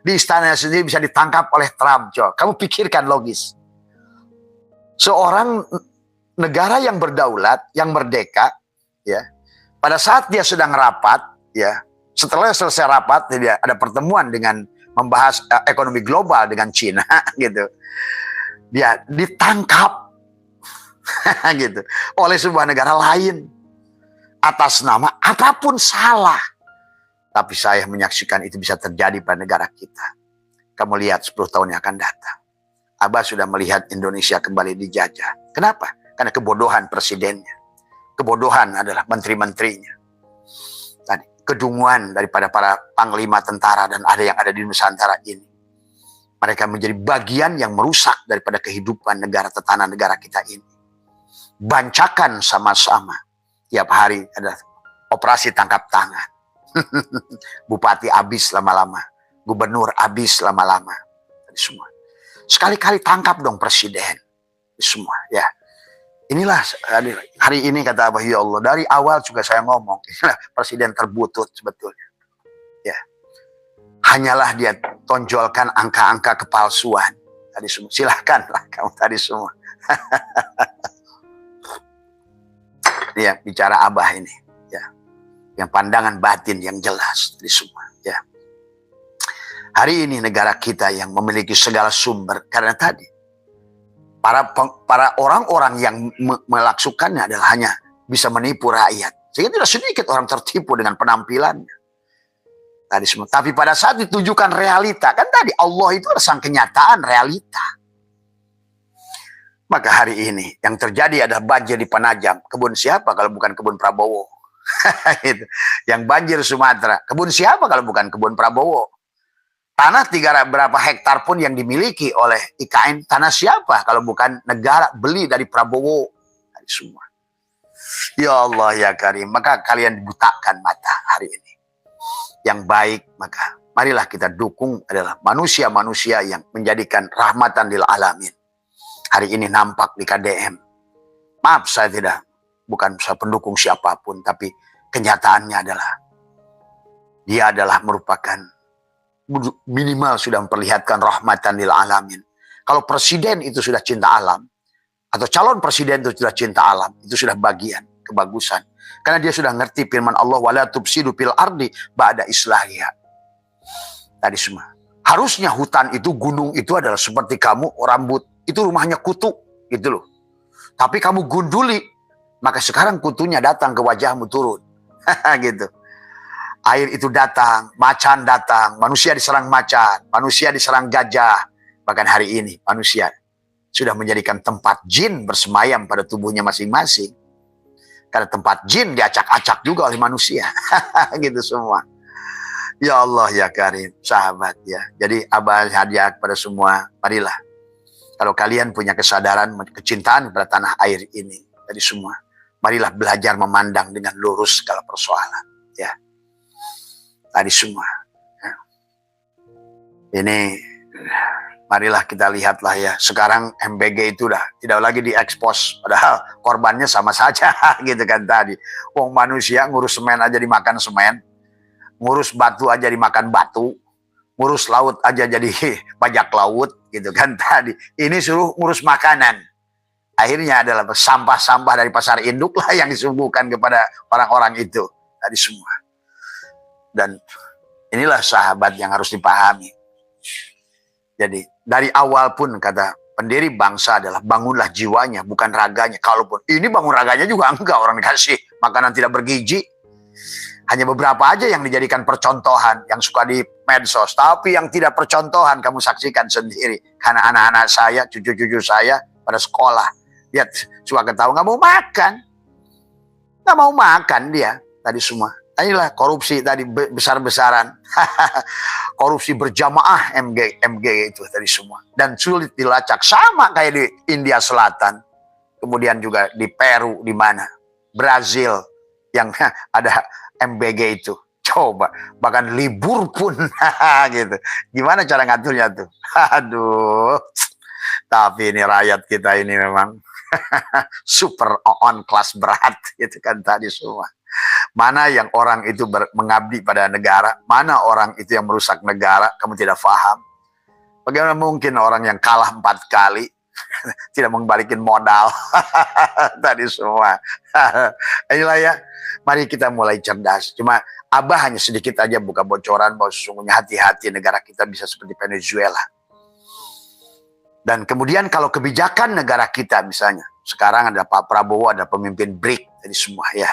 di istananya sendiri bisa ditangkap oleh Trump. Coba, kamu pikirkan logis. Seorang negara yang berdaulat, yang merdeka, ya, pada saat dia sedang rapat, ya, setelah selesai rapat, dia ada pertemuan dengan membahas ekonomi global dengan Cina, gitu. Dia ditangkap, gitu, oleh sebuah negara lain atas nama apapun salah. Tapi saya menyaksikan itu bisa terjadi pada negara kita. Kamu lihat 10 tahun yang akan datang. Abah sudah melihat Indonesia kembali dijajah. Kenapa? Karena kebodohan presidennya. Kebodohan adalah menteri-menterinya. Tadi, kedunguan daripada para panglima tentara dan ada yang ada di Nusantara ini. Mereka menjadi bagian yang merusak daripada kehidupan negara tetangga negara kita ini. Bancakan sama-sama. Tiap hari ada operasi tangkap tangan. Bupati habis lama-lama, gubernur habis lama-lama, semua. Sekali-kali tangkap dong presiden, semua ya. Inilah hari ini kata Abah, ya Allah, dari awal juga saya ngomong, inilah presiden terbutut sebetulnya. Ya, hanyalah dia tonjolkan angka-angka kepalsuan tadi semua. Silahkanlah kamu tadi semua. ya bicara Abah ini, ya, yang pandangan batin yang jelas dari semua, ya. Hari ini negara kita yang memiliki segala sumber karena tadi para orang-orang yang melaksukannya adalah hanya bisa menipu rakyat, sehingga tidak sedikit orang tertipu dengan penampilannya. Tadi semua. Tapi pada saat ditujukan realita, kan tadi Allah itu adalah sang kenyataan realita. Maka hari ini yang terjadi adalah banjir di Penajam. Kebun siapa kalau bukan kebun Prabowo? Gitu. Yang banjir Sumatera. Kebun siapa kalau bukan kebun Prabowo? Tanah berapa hektar pun yang dimiliki oleh IKN. Tanah siapa kalau bukan negara beli dari Prabowo? Tadi semua. Ya Allah ya Karim. Maka kalian dibutakan mata hari ini. Yang baik, maka marilah kita dukung adalah manusia-manusia yang menjadikan rahmatan lil alamin. Hari ini nampak di KDM. Maaf, saya bukan saya pendukung siapapun, tapi kenyataannya adalah dia adalah merupakan minimal sudah memperlihatkan rahmatan lil alamin. Kalau presiden itu sudah cinta alam, atau calon presiden itu sudah cinta alam, itu sudah bagian kebagusan. Karena dia sudah ngerti firman Allah, wala tufsidu fil ardi ba'da islahiha. Tadi semua. Harusnya hutan itu, gunung itu adalah seperti kamu, rambut itu rumahnya kutu, gitu loh. Tapi kamu gunduli, maka sekarang kutunya datang ke wajahmu turun. Gitu. Air itu datang, macan datang, manusia diserang macan, manusia diserang gajah. Bahkan hari ini manusia sudah menjadikan tempat jin bersemayam pada tubuhnya masing-masing. Karena tempat jin diacak-acak juga oleh manusia. Gitu semua. Ya Allah ya Karim, sahabat ya. Jadi Abah hadiah kepada semua, marilah. Kalau kalian punya kesadaran, kecintaan pada tanah air ini, tadi semua, marilah belajar memandang dengan lurus segala persoalan. Ya, tadi semua. Ya. Ini, marilah kita lihatlah ya. Sekarang MBG itu udah tidak lagi diekspos. Padahal korbannya sama saja gitu kan tadi. Wong manusia ngurus semen aja dimakan semen. Ngurus batu aja dimakan batu. Ngurus laut aja jadi bajak laut gitu kan tadi. Ini suruh ngurus makanan. Akhirnya adalah sampah-sampah dari pasar induk lah yang disuguhkan kepada orang-orang itu. Tadi semua. Dan inilah sahabat yang harus dipahami. Jadi dari awal pun kata pendiri bangsa adalah bangunlah jiwanya, bukan raganya. Kalaupun ini bangun raganya juga enggak, orang dikasih makanan tidak bergizi. Hanya beberapa aja yang dijadikan percontohan, yang suka di medsos. Tapi yang tidak percontohan kamu saksikan sendiri. Karena anak-anak saya, cucu-cucu saya pada sekolah. Lihat, suka ketawa, nggak mau makan. Nggak mau makan dia tadi semua. Inilah korupsi tadi besar-besaran. Korupsi berjamaah MG itu tadi semua. Dan sulit dilacak. Sama kayak di India Selatan. Kemudian juga di Peru, di mana? Brazil yang ada MBG itu. Coba, bahkan libur pun gitu. Gimana cara ngaturnya tuh? Aduh. Tapi ini rakyat kita ini memang super on kelas berat gitu kan tadi semua. Mana yang orang itu mengabdi pada negara, mana orang itu yang merusak negara, kamu tidak paham. Bagaimana mungkin orang yang kalah 4 kali tidak mengembalikan modal tadi semua. Inilah ya, mari kita mulai cerdas. Cuma Abah hanya sedikit aja buka bocoran bahwa sesungguhnya hati-hati negara kita bisa seperti Venezuela. Dan kemudian kalau kebijakan negara kita misalnya, sekarang ada Pak Prabowo, ada pemimpin BRIC tadi semua ya.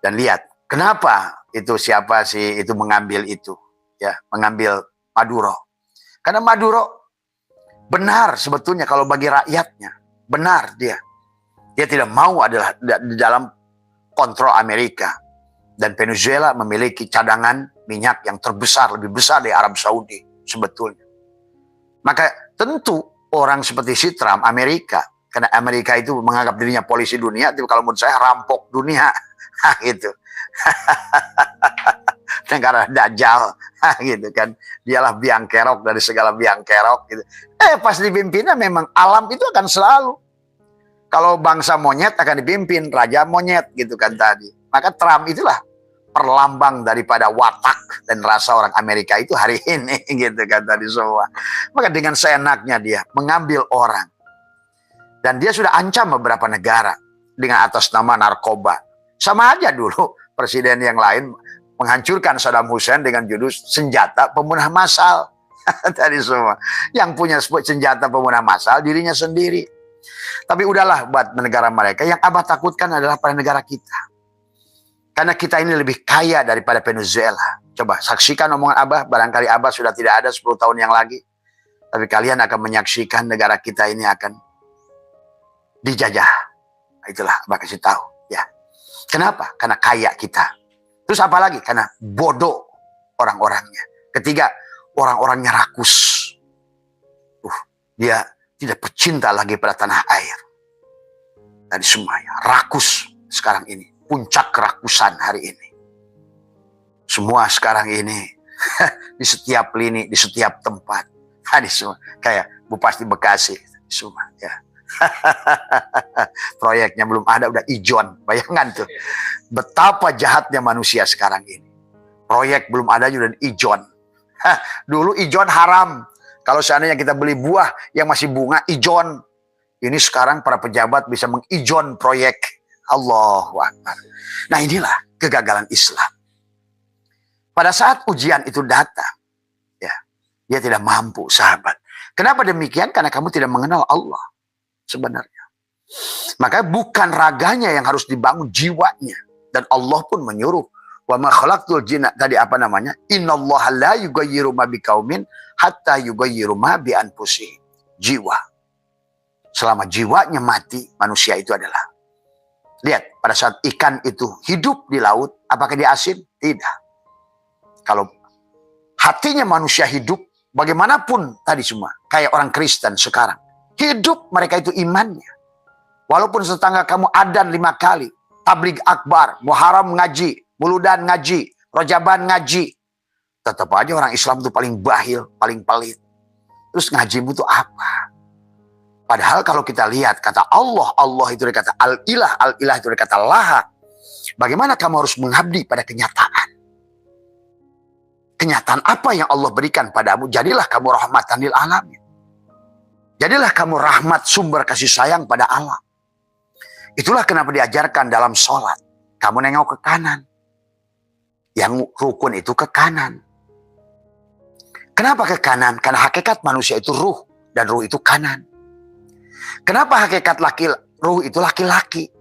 Dan lihat, kenapa itu siapa sih itu mengambil itu? Ya, mengambil Maduro. Karena Maduro benar sebetulnya kalau bagi rakyatnya. Benar dia. Dia tidak mau adalah di dalam kontrol Amerika. Dan Venezuela memiliki cadangan minyak yang terbesar, lebih besar dari Arab Saudi sebetulnya. Maka tentu orang seperti si Trump, Amerika, karena Amerika itu menganggap dirinya polisi dunia, tapi kalau menurut saya rampok dunia. Gitu. Negara dajjal gitu kan. Dialah biang kerok dari segala biang kerok gitu. Pas dipimpinnya memang alam itu akan selalu. Kalau bangsa monyet akan dipimpin raja monyet gitu kan tadi. Maka Trump itulah perlambang daripada watak dan rasa orang Amerika itu hari ini gitu kan tadi semua. Maka dengan seenaknya dia mengambil orang. Dan dia sudah ancam beberapa negara. dengan atas nama narkoba. Sama aja dulu presiden yang lain menghancurkan Saddam Hussein dengan jurus senjata pemunah massal. Tadi semua. Yang punya senjata pemunah massal dirinya sendiri. Tapi udahlah buat negara mereka. Yang Abah takutkan adalah pada negara kita. Karena kita ini lebih kaya daripada Venezuela. Coba saksikan omongan Abah. Barangkali Abah sudah tidak ada 10 tahun yang lagi. Tapi kalian akan menyaksikan negara kita ini akan dijajah. Itulah Abah kasih tahu. Ya. Kenapa? Karena kaya kita. Terus apa lagi? Karena bodoh orang-orangnya. Ketiga, orang-orangnya rakus. Dia tidak pecinta lagi pada tanah air. Tadi semuanya rakus sekarang ini. Puncak kerakusan hari ini. Semua sekarang ini di setiap lini, di setiap tempat. Tadi semua kayak Bupati Bekasi semua ya. Proyeknya belum ada udah ijon. Bayangkan tuh. Betapa jahatnya manusia sekarang ini. Proyek belum ada juga ijon. Dulu ijon haram. Kalau seandainya kita beli buah yang masih bunga, ijon. Ini sekarang para pejabat bisa mengijon proyek. Allahu Akbar. Nah inilah kegagalan Islam. Pada saat ujian itu datang, ya, dia tidak mampu, sahabat. Kenapa demikian? Karena kamu tidak mengenal Allah sebenarnya. Maka bukan raganya yang harus dibangun, jiwanya. Dan Allah pun menyuruh, wa ma khalaqtul jinna, tadi apa namanya? Innallaha la yughayyiru ma biqaumin hatta yughayyiru ma bi anfusihim. Jiwa. Selama jiwanya mati, manusia itu adalah. Lihat, pada saat ikan itu hidup di laut, apakah dia asin? Tidak. Kalau hatinya manusia hidup, bagaimanapun tadi semua, kayak orang Kristen sekarang. Hidup mereka itu imannya. Walaupun tetangga kamu adzan 5 kali, tabligh akbar, muharam ngaji, muludan ngaji, rojaban ngaji. Tetap aja orang Islam itu paling bahil, paling pelit. Terus ngajimu itu apa? Padahal kalau kita lihat kata Allah, Allah itu dikata al-ilah, al-ilah itu dikata laha. Bagaimana kamu harus mengabdi pada kenyataan? Kenyataan apa yang Allah berikan padamu? Jadilah kamu rahmatan lil alamin. Jadilah kamu rahmat, sumber kasih sayang pada Allah. Itulah kenapa diajarkan dalam sholat. Kamu nengok ke kanan. Yang rukun itu ke kanan. Kenapa ke kanan? Karena hakikat manusia itu ruh. Dan ruh itu kanan. Kenapa hakikat ruh itu laki-laki?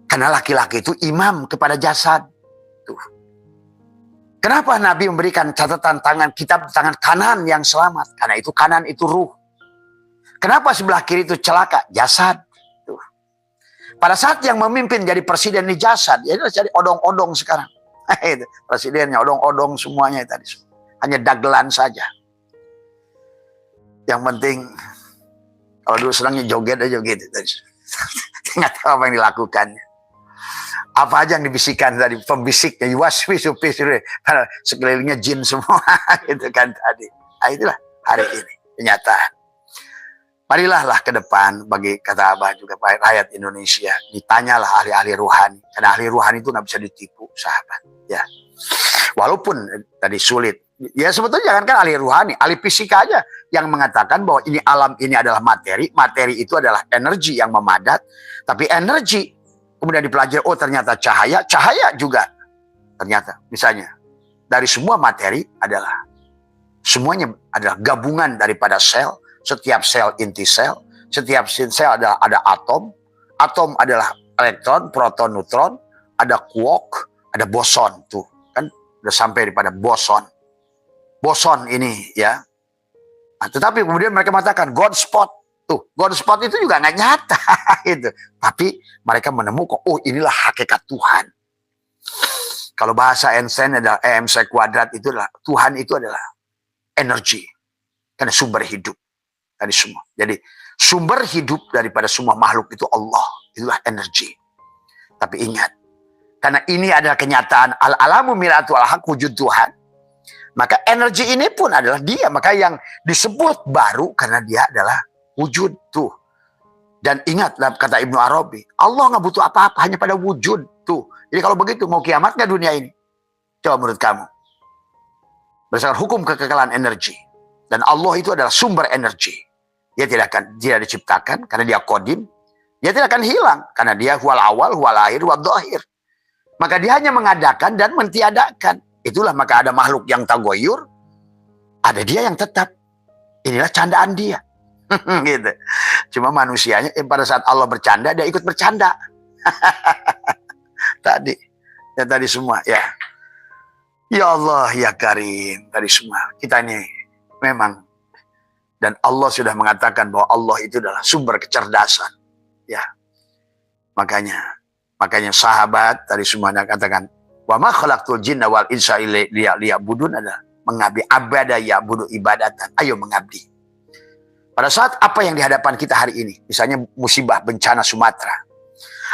Karena laki-laki itu imam kepada jasad. Tuh. Kenapa Nabi memberikan catatan tangan kitab tangan kanan yang selamat? Karena itu kanan itu ruh. Kenapa sebelah kiri itu celaka? Jasad. Tuh. Pada saat yang memimpin jadi presiden di jasad, ya jadi odong-odong sekarang. Itu presidennya odong-odong semuanya tadi. Hanya dagelan saja. Yang penting kalau dulu senangnya joget aja gitu tadi. Nggak tahu apa yang dilakukannya. Apa aja yang dibisikkan tadi, pembisiknya, sekelilingnya jin semua, gitu kan tadi. Nah, itulah hari ini, kenyataan. Marilah ke depan, bagi kata Abah juga, rakyat Indonesia, ditanyalah ahli-ahli ruhani. Karena ahli ruhani itu nggak bisa ditipu, sahabat. Ya, walaupun tadi sulit. Ya sebetulnya jangankan ahli ruhani, ahli fisika aja yang mengatakan bahwa ini alam ini adalah materi, materi itu adalah energi yang memadat, tapi energi kemudian dipelajari, oh ternyata cahaya, cahaya juga ternyata misalnya dari semua materi adalah semuanya adalah gabungan daripada sel, setiap sel inti sel, setiap sel ada atom, atom adalah elektron, proton, neutron, ada quark, ada boson tuh kan udah sampai daripada boson. Boson ini ya. Nah, tetapi kemudian mereka mengatakan God spot. Tuh, God spot itu juga nggak nyata itu. Tapi mereka menemukan, oh inilah hakikat Tuhan. Kalau bahasa Einstein adalah EMC kuadrat itu adalah Tuhan itu adalah energi. Karena sumber hidup dari semua. Jadi sumber hidup daripada semua makhluk itu Allah. Itulah energi. Tapi ingat, karena ini adalah kenyataan al-alamu miratu al-haq, wujud Tuhan. Maka energi ini pun adalah dia. Maka yang disebut baru karena dia adalah wujud tuh. Dan ingat kata Ibnu Arabi, Allah nggak butuh apa-apa, hanya pada wujud tuh. Jadi kalau begitu mau kiamat nggak dunia ini? Coba menurut kamu. Berdasarkan hukum kekekalan energi. Dan Allah itu adalah sumber energi. Dia tidak diciptakan karena dia kodim. Dia tidak akan hilang karena dia huwal awal, huwal akhir, huwal dhahir. Maka dia hanya mengadakan dan mentiadakan. Itulah maka ada makhluk yang tagoyur, ada dia yang tetap. Inilah candaan dia. Gitu. Cuma manusianya pada saat Allah bercanda dia ikut bercanda. Tadi semua ya. Ya Allah ya Karim, tadi semua kita ini memang, dan Allah sudah mengatakan bahwa Allah itu adalah sumber kecerdasan. Ya. Makanya sahabat tadi semuanya katakan, wa ma khalaqtul jinna wal insa illa liya'budun, adalah mengabdi, abada ya'budu ibadatan. Ayo mengabdi. Pada saat apa yang di hadapan kita hari ini, misalnya musibah bencana Sumatera.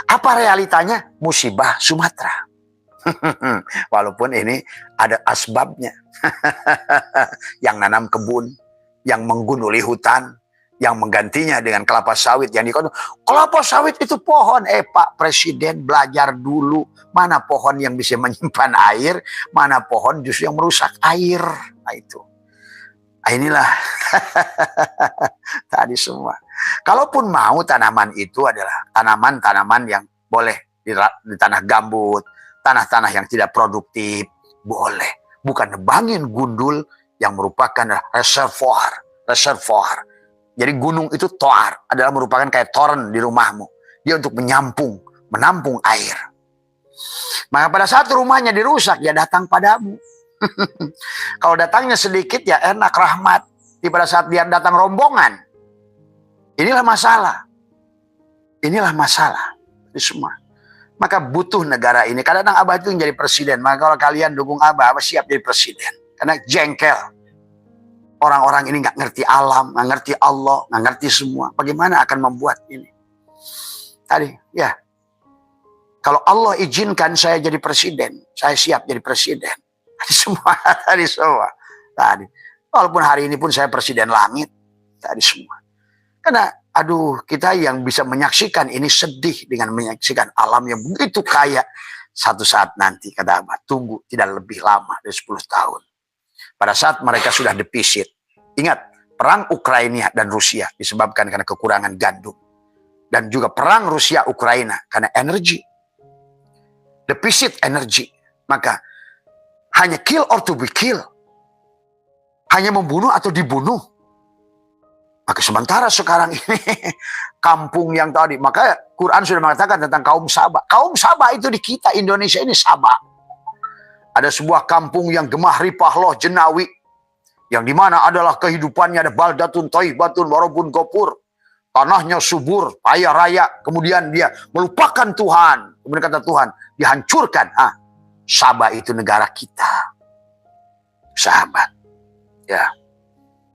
Apa realitanya? Musibah Sumatera. Walaupun ini ada asbabnya. Yang nanam kebun, yang menggunduli hutan, yang menggantinya dengan kelapa sawit. Yang dikatakan, kelapa sawit itu pohon. Pak Presiden belajar dulu. Mana pohon yang bisa menyimpan air, mana pohon justru yang merusak air. Nah itu. Inilah tadi semua. Kalaupun mau tanaman itu adalah tanaman-tanaman yang boleh di tanah gambut, tanah-tanah yang tidak produktif, boleh. Bukan nebangin gundul yang merupakan reservoir. Jadi gunung itu toar, adalah merupakan kayak toren di rumahmu. Dia untuk menampung air. Maka pada saat rumahnya dirusak, dia datang padamu. Kalau datangnya sedikit ya enak, rahmat. Tapi pada saat dia datang rombongan, inilah masalah. Itu semua. Maka butuh negara ini. Kadang-kadang Abah itu yang jadi presiden. Maka kalau kalian dukung Abah siap jadi presiden. Karena jengkel. Orang-orang ini nggak ngerti alam, nggak ngerti Allah, nggak ngerti semua. Bagaimana akan membuat ini? Tadi, ya. Kalau Allah izinkan saya jadi presiden, saya siap jadi presiden. Tadi semua. Tadi. Walaupun hari ini pun saya presiden langit. Tadi semua. Karena kita yang bisa menyaksikan ini sedih dengan menyaksikan alam yang begitu kaya. Satu saat nanti, kata Abah, tunggu tidak lebih lama dari 10 tahun. Pada saat mereka sudah defisit. Ingat, perang Ukraina dan Rusia disebabkan karena kekurangan gandum. Dan juga perang Rusia-Ukraina karena energi. Defisit energi. Maka hanya kill or to be kill. Hanya membunuh atau dibunuh. Maka sementara sekarang ini kampung yang tadi, maka Quran sudah mengatakan tentang kaum Saba. Kaum Saba itu di kita Indonesia ini Saba. Ada sebuah kampung yang gemah ripah loh jenawi, yang dimana adalah kehidupannya ada baldatun thayyibatun warabun ghafur. Tanahnya subur, kaya raya. Kemudian dia melupakan Tuhan. Kemudian kata Tuhan, dihancurkan. Saba itu negara kita. Sahabat. Ya.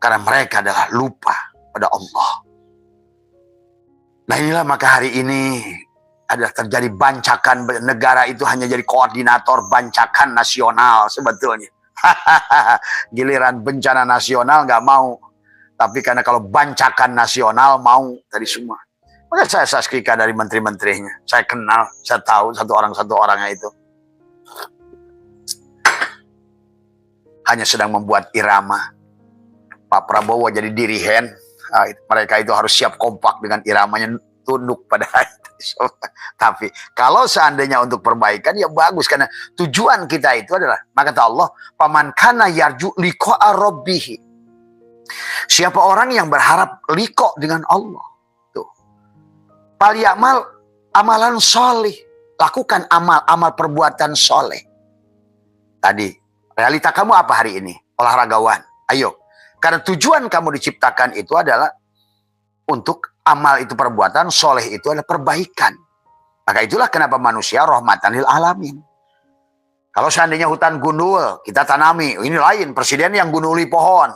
Karena mereka adalah lupa pada Allah. Nah inilah maka hari ini adalah terjadi bancakan, negara itu hanya jadi koordinator bancakan nasional sebetulnya. Giliran bencana nasional nggak mau. Tapi karena kalau bancakan nasional mau tadi semua. Maka saya saksikan dari menteri-menterinya. Saya kenal, saya tahu satu orangnya itu. Hanya sedang membuat irama. Pak Prabowo jadi dirigen. Mereka itu harus siap kompak dengan iramanya, tunduk pada itu. Tapi kalau seandainya untuk perbaikan ya bagus. Karena tujuan kita itu adalah, maka kata Allah, paman kana yarju liqa'a rabbih. Siapa orang yang berharap liqa dengan Allah. Tuh. Falyamal amalan soleh. Lakukan amal perbuatan soleh. Tadi, realita kamu apa hari ini? Olahragawan. Ayo. Karena tujuan kamu diciptakan itu adalah untuk amal itu perbuatan, soleh itu adalah perbaikan. Maka itulah kenapa manusia rahmatan lil alamin. Kalau seandainya hutan gundul, kita tanami. Ini lain, presiden yang gunduli pohon.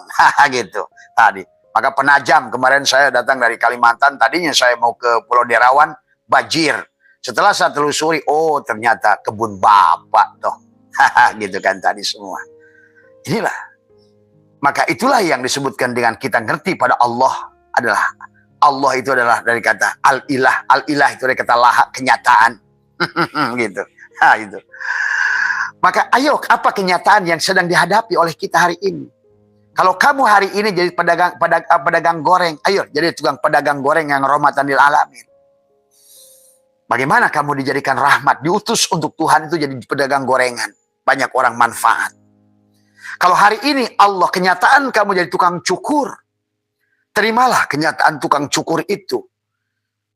Gitu. Tadi. Maka penajam, kemarin saya datang dari Kalimantan. Tadinya saya mau ke Pulau Derawan, banjir. Setelah saya telusuri, oh ternyata kebun bapak toh. Gitu kan tadi semua. Inilah. Maka itulah yang disebutkan dengan kita ngerti pada Allah adalah. Allah itu adalah dari kata al-ilah. Al-ilah itu dari kata laha, kenyataan. Gitu. Gitu. Maka ayo, apa kenyataan yang sedang dihadapi oleh kita hari ini? Kalau kamu hari ini jadi pedagang goreng, ayo jadi tukang pedagang goreng yang rahmatan lil alamin. Bagaimana kamu dijadikan rahmat, diutus untuk Tuhan itu jadi pedagang gorengan. Banyak orang manfaat. Kalau hari ini Allah kenyataan kamu jadi tukang cukur, terimalah kenyataan tukang cukur itu.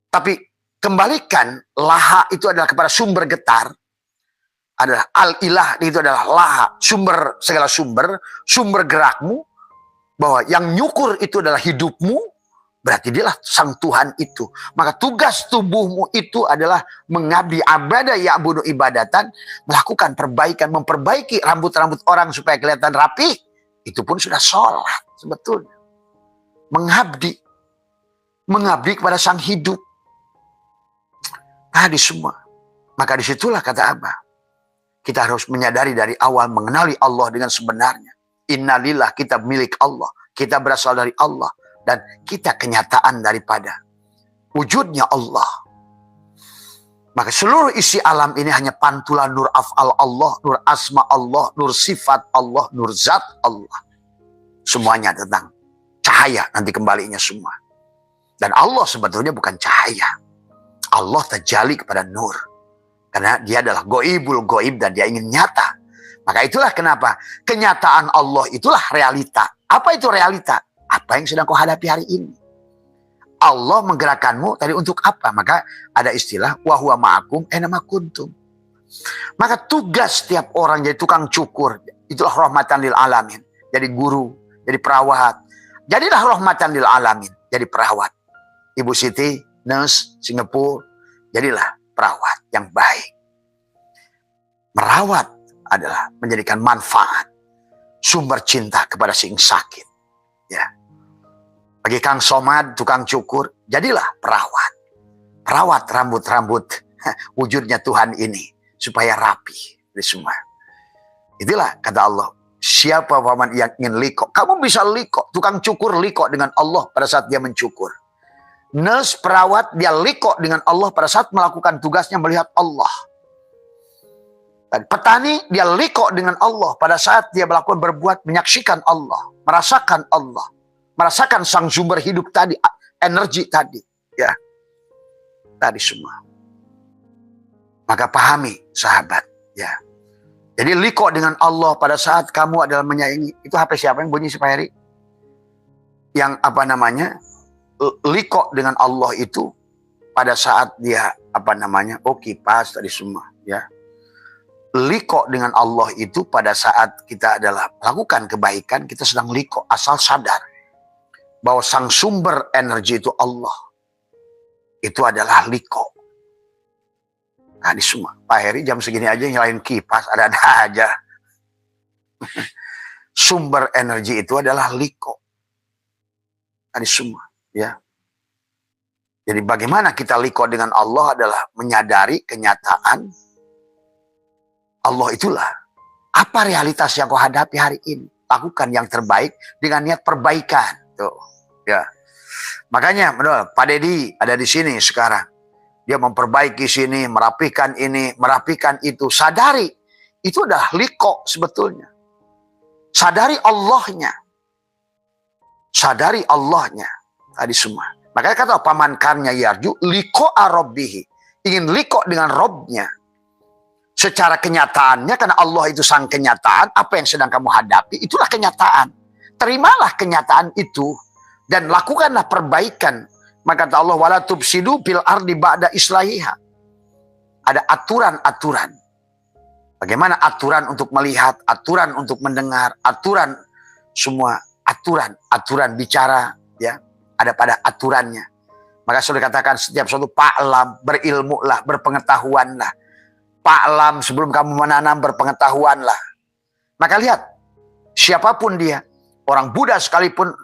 Tapi kembalikan laha itu adalah kepada sumber getar. Adalah al-ilah itu adalah laha, sumber segala sumber gerakmu. Bahwa yang nyukur itu adalah hidupmu, berarti dialah sang Tuhan itu. Maka tugas tubuhmu itu adalah mengabdi abadah ya'budu ibadatan, melakukan perbaikan, memperbaiki rambut-rambut orang supaya kelihatan rapi. Itu pun sudah sholat sebetulnya. Mengabdi kepada sang hidup. Tadi semua. Maka disitulah kata Abah, kita harus menyadari dari awal, mengenali Allah dengan sebenarnya. Innalillah, kita milik Allah, kita berasal dari Allah, dan kita kenyataan daripada wujudnya Allah. Maka seluruh isi alam ini hanya pantulan nur af'al Allah, nur asma Allah, nur sifat Allah, nur zat Allah. Semuanya tentang cahaya, nanti kembalinya semua. Dan Allah sebetulnya bukan cahaya. Allah terjali kepada nur. Karena dia adalah goibul goib dan dia ingin nyata. Maka itulah kenapa kenyataan Allah itulah realita. Apa itu realita? Apa yang sedang kau hadapi hari ini. Allah menggerakkanmu tadi untuk apa? Maka ada istilah wa huwa ma'akum aina ma kuntum. Maka tugas setiap orang jadi tukang cukur, itulah rahmatan lil alamin. Jadi guru, jadi perawat. Jadilah rahmatan lil alamin, jadi perawat. Ibu Siti, nurse Singapura, jadilah perawat yang baik. Merawat adalah menjadikan manfaat, sumber cinta kepada si sakit. Ya. Bagi Kang Somad, tukang cukur, jadilah perawat. Perawat rambut-rambut wujudnya Tuhan ini supaya rapi dari semua. Itulah kata Allah. Siapa paman yang ingin liko, kamu bisa liko. Tukang cukur liko dengan Allah pada saat dia mencukur. Nurse perawat dia liko dengan Allah pada saat melakukan tugasnya melihat Allah. Dan petani dia liko dengan Allah pada saat dia melakukan berbuat, menyaksikan Allah, merasakan sang sumber hidup tadi, energi tadi, ya, tadi semua. Maka pahami sahabat, ya. Jadi liko dengan Allah pada saat kamu adalah menyayangi. Itu HP siapa yang bunyi si Pak Heri? Yang apa namanya? Liko dengan Allah itu pada saat dia apa namanya? Oh kipas tadi semua, ya. Liko dengan Allah itu pada saat kita adalah melakukan kebaikan, kita sedang liko, asal sadar bahwa sang sumber energi itu Allah. Itu adalah liko. Nah, di semua. Pak Heri jam segini aja nyalain kipas, ada-ada aja. Sumber energi itu adalah liko. Nah, di semua, ya. Jadi bagaimana kita liko dengan Allah adalah menyadari kenyataan Allah itulah. Apa realitas yang kau hadapi hari ini? Lakukan yang terbaik dengan niat perbaikan. Tuh, ya. Makanya, betul, Pak Dedi ada di sini sekarang. Dia memperbaiki sini, merapikan ini, merapikan itu. Sadari, itu adalah liko sebetulnya. Sadari Allahnya. Sadari Allahnya. Tadi semua. Makanya kata pamankannya yarju, liko arobbihi. Ingin liko dengan Robnya. Secara kenyataannya, karena Allah itu sang kenyataan, apa yang sedang kamu hadapi, itulah kenyataan. Terimalah kenyataan itu, dan lakukanlah perbaikan. Maka kata Allah, wala tufsidu fil ardi ba'da islahiha. Ada aturan-aturan. Bagaimana aturan untuk melihat, aturan untuk mendengar, aturan semua, aturan bicara, ya, ada pada aturannya. Maka sudah dikatakan setiap suatu fa'lam, berilmulah, berpengetahuanlah. Fa'lam, sebelum kamu menanam berpengetahuanlah. Maka lihat, siapapun dia, orang Buddha sekalipun,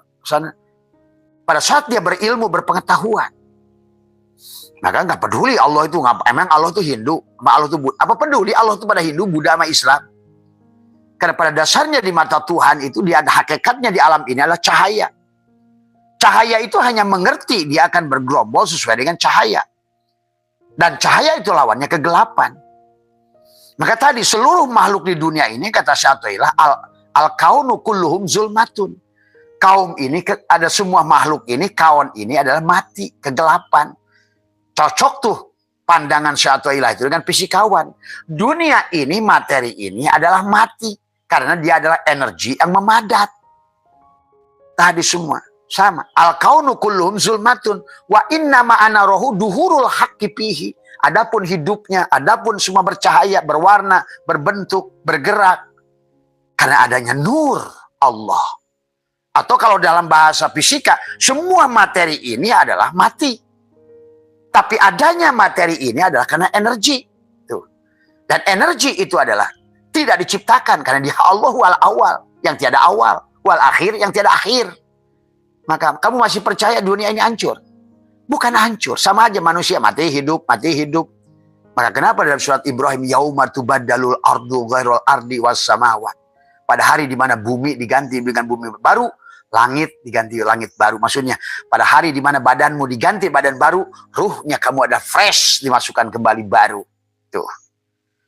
pada saat dia berilmu, berpengetahuan, maka nggak peduli Allah itu emang Allah itu Hindu, Allah itu Buddha. Apa peduli Allah itu pada Hindu, Buddha, sama Islam? Karena pada dasarnya di mata Tuhan itu dia ada hakikatnya di alam ini adalah cahaya. Cahaya itu hanya mengerti dia akan bergerombol sesuai dengan cahaya. Dan cahaya itu lawannya kegelapan. Maka tadi seluruh makhluk di dunia ini kata Syaikhullah al-kaunu kulluhum zulmatun. Kaum ini ada semua makhluk ini, kaun ini adalah mati, kegelapan. Cocok tuh pandangan syai'atullah itu dengan fisikawan. Dunia ini, materi ini adalah mati. Karena dia adalah energi yang memadat. Tadi semua sama. Al-kaunu kulluhum zulmatun. Wa inna ma'ana rohu duhurul haqqi pihi. Adapun hidupnya, adapun semua bercahaya, berwarna, berbentuk, bergerak. Karena adanya nur Allah. Atau kalau dalam bahasa fisika, semua materi ini adalah mati. Tapi adanya materi ini adalah karena energi. Tuh. Dan energi itu adalah tidak diciptakan karena dia Allah wal awal, yang tiada awal, wal akhir, yang tiada akhir. Maka kamu masih percaya dunia ini hancur? Bukan hancur, sama aja manusia mati hidup, mati hidup. Maka kenapa dalam surat Ibrahim yauma tubaddalul ardu ghairul ardi was samawat? Pada hari di mana bumi diganti dengan bumi baru, langit diganti langit baru. Maksudnya pada hari di mana badanmu diganti badan baru, ruhnya kamu ada fresh, dimasukkan kembali baru. Tuh.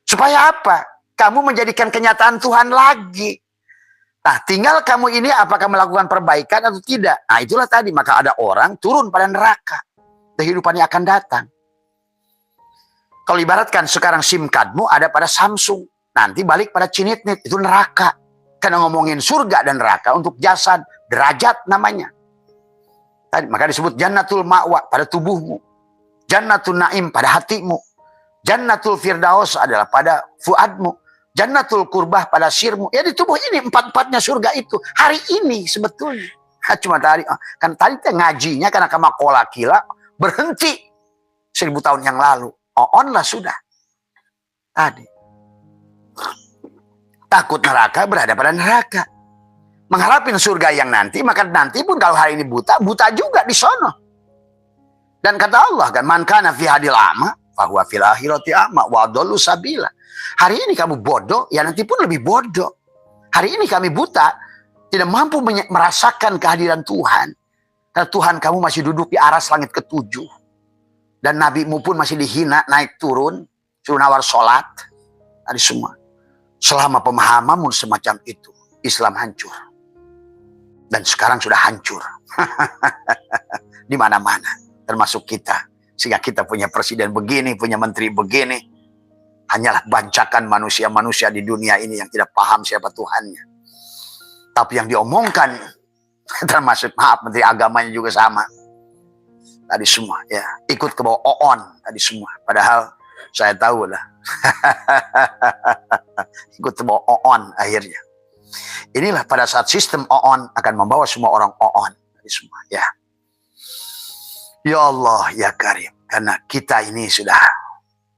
Supaya apa? Kamu menjadikan kenyataan Tuhan lagi. Nah, tinggal kamu ini apakah melakukan perbaikan atau tidak. Nah, itulah tadi. Maka ada orang turun pada neraka. Kehidupannya akan datang. Kalau ibaratkan sekarang SIM cardmu ada pada Samsung. Nanti balik pada Cinitnit. Itu neraka. Karena ngomongin surga dan neraka untuk jasad. Derajat namanya. Tadi, maka disebut Jannatul Ma'wa pada tubuhmu. Jannatul Naim pada hatimu. Jannatul Firdaus adalah pada fuadmu. Jannatul Qurbah pada sirmu. Ya di tubuh ini empat-empatnya surga itu. Hari ini sebetulnya. Cuma tadi. Kan tadi ngajinya karena kamakola kila. Berhenti. 1000 tahun yang lalu. On lah sudah. Tadi. Takut neraka berada pada neraka. Mengharapin surga yang nanti. Maka nanti pun kalau hari ini buta. Buta juga di sono. Dan kata Allah kan. Man kana fi hadil ama. Fahuwa fil akhirati ama. Wa adallu sabila. Hari ini kamu bodoh, ya nanti pun lebih bodoh. Hari ini kami buta, tidak mampu merasakan kehadiran Tuhan. Karena Tuhan kamu masih duduk di aras langit ke-7. Dan nabimu pun masih dihina, naik turun, suruh nawar sholat. Tadi semua. Selama pemahamanmu semacam itu, Islam hancur. Dan sekarang sudah hancur. Di mana-mana, termasuk kita. Sehingga kita punya presiden begini, punya menteri begini. Hanyalah bancakan manusia-manusia di dunia ini yang tidak paham siapa Tuhannya. Tapi yang diomongkan, termasuk maaf Menteri Agamanya juga sama. Tadi semua ya ikut ke bawah OON tadi semua. Padahal saya tahu lah. Ikut ke bawah OON akhirnya. Inilah pada saat sistem OON akan membawa semua orang OON tadi semua ya. Ya Allah ya Karim. Karena kita ini sudah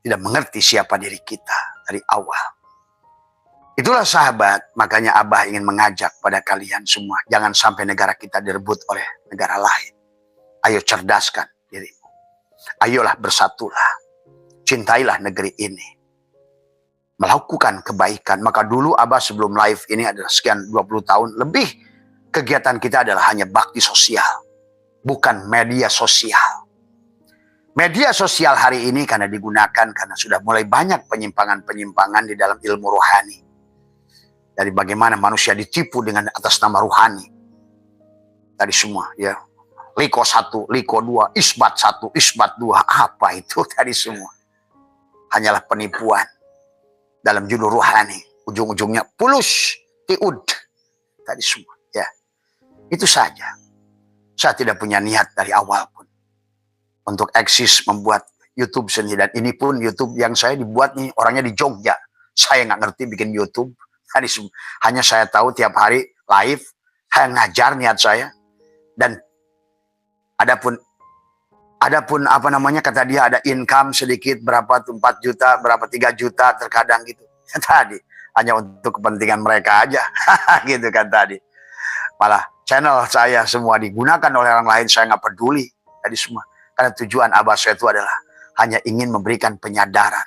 tidak mengerti siapa diri kita dari awal. Itulah sahabat, makanya Abah ingin mengajak pada kalian semua. Jangan sampai negara kita direbut oleh negara lain. Ayo cerdaskan dirimu. Ayolah bersatulah. Cintailah negeri ini. Melakukan kebaikan. Maka dulu Abah sebelum live ini adalah sekian 20 tahun lebih. Kegiatan kita adalah hanya bakti sosial. Bukan media sosial. Media sosial hari ini karena digunakan karena sudah mulai banyak penyimpangan-penyimpangan di dalam ilmu rohani. Dari bagaimana manusia ditipu dengan atas nama rohani. Tadi semua ya. Liko 1, Liko 2, Isbat 1, Isbat 2. Apa itu tadi semua? Hanyalah penipuan. Dalam judul rohani. Ujung-ujungnya pulus, tiud. Tadi semua ya. Itu saja. Saya tidak punya niat dari awal pun. Untuk eksis membuat YouTube sendiri. Dan ini pun YouTube yang saya dibuat nih orangnya di Jogja. Saya nggak ngerti bikin YouTube. Hanya saya tahu tiap hari live. Saya ngajar niat saya. Dan adapun apa namanya kata dia ada income sedikit berapa tuh 4 juta, berapa 3 juta terkadang gitu. Tadi hanya untuk kepentingan mereka aja. Gitu kan tadi. Malah channel saya semua digunakan oleh orang lain. Saya nggak peduli. Tadi semua. Karena tujuan Abah saya itu adalah hanya ingin memberikan penyadaran.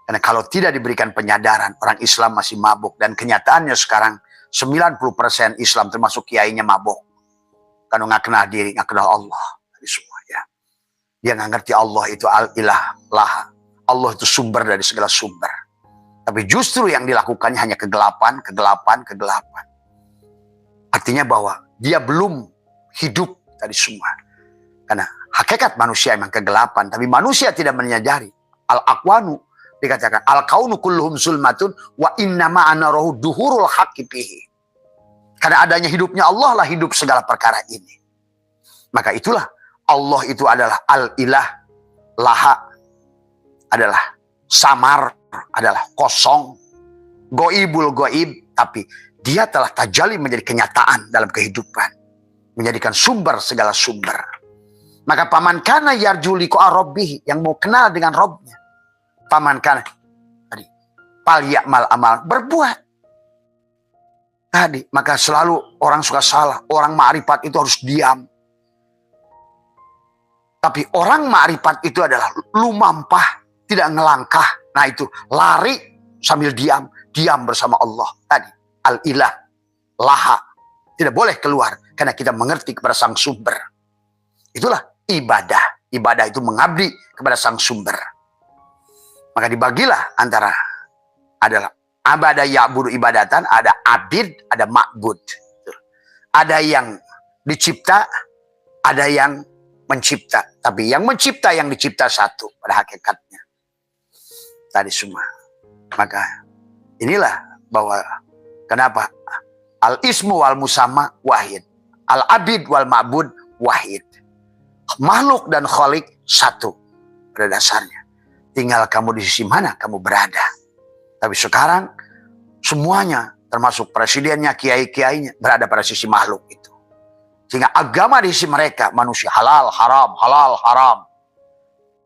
Karena kalau tidak diberikan penyadaran, orang Islam masih mabuk. Dan kenyataannya sekarang 90% Islam termasuk kiainya mabuk. Karena nggak kenal diri, nggak kenal Allah. Dari semua ya. Dia nggak ngerti Allah itu al-ilah laha. Allah itu sumber dari segala sumber. Tapi justru yang dilakukannya hanya kegelapan, kegelapan, kegelapan. Artinya bahwa dia belum hidup tadi semua. Karena Hakikat manusia emang kegelapan, tapi manusia tidak menyadari. Al-aqwanu dikatakan al-kaunu kulluhum zulmatun wa innama ana rohu duhurul haqqi fihi. Karena adanya hidupnya Allah lah hidup segala perkara ini. Maka itulah Allah itu adalah al-ilah, laha adalah samar, adalah kosong, goibul goib, tapi dia telah tajalli menjadi kenyataan dalam kehidupan, menjadikan sumber segala sumber. Maka paman kana yarju liqa rabbih, yang mau kenal dengan Rabbnya, paman kana tadi fal ya'mal amal, berbuat tadi. Maka selalu orang suka salah, orang ma'rifat itu harus diam. Tapi orang ma'rifat itu adalah lumampah, tidak ngelangkah. Nah itu lari sambil diam, diam bersama Allah tadi. Al-ilah, laha, tidak boleh keluar karena kita mengerti kepada sang sumber. Itulah ibadah. Ibadah itu mengabdi kepada sang sumber. Maka dibagilah antara adalah abada ya'budu ibadatan, ada abid, ada ma'bud. Ada yang dicipta, ada yang mencipta. Tapi yang mencipta, yang dicipta satu pada hakikatnya. Tadi semua. Maka inilah bahwa kenapa al-ismu wal musamma wahid. Al-abid wal ma'bud wahid. Makhluk dan khalik satu pada dasarnya. Tinggal kamu di sisi mana kamu berada. Tapi sekarang semuanya termasuk presidennya, kiai-kiainya berada pada sisi makhluk itu. Sehingga agama di sisi mereka manusia halal haram.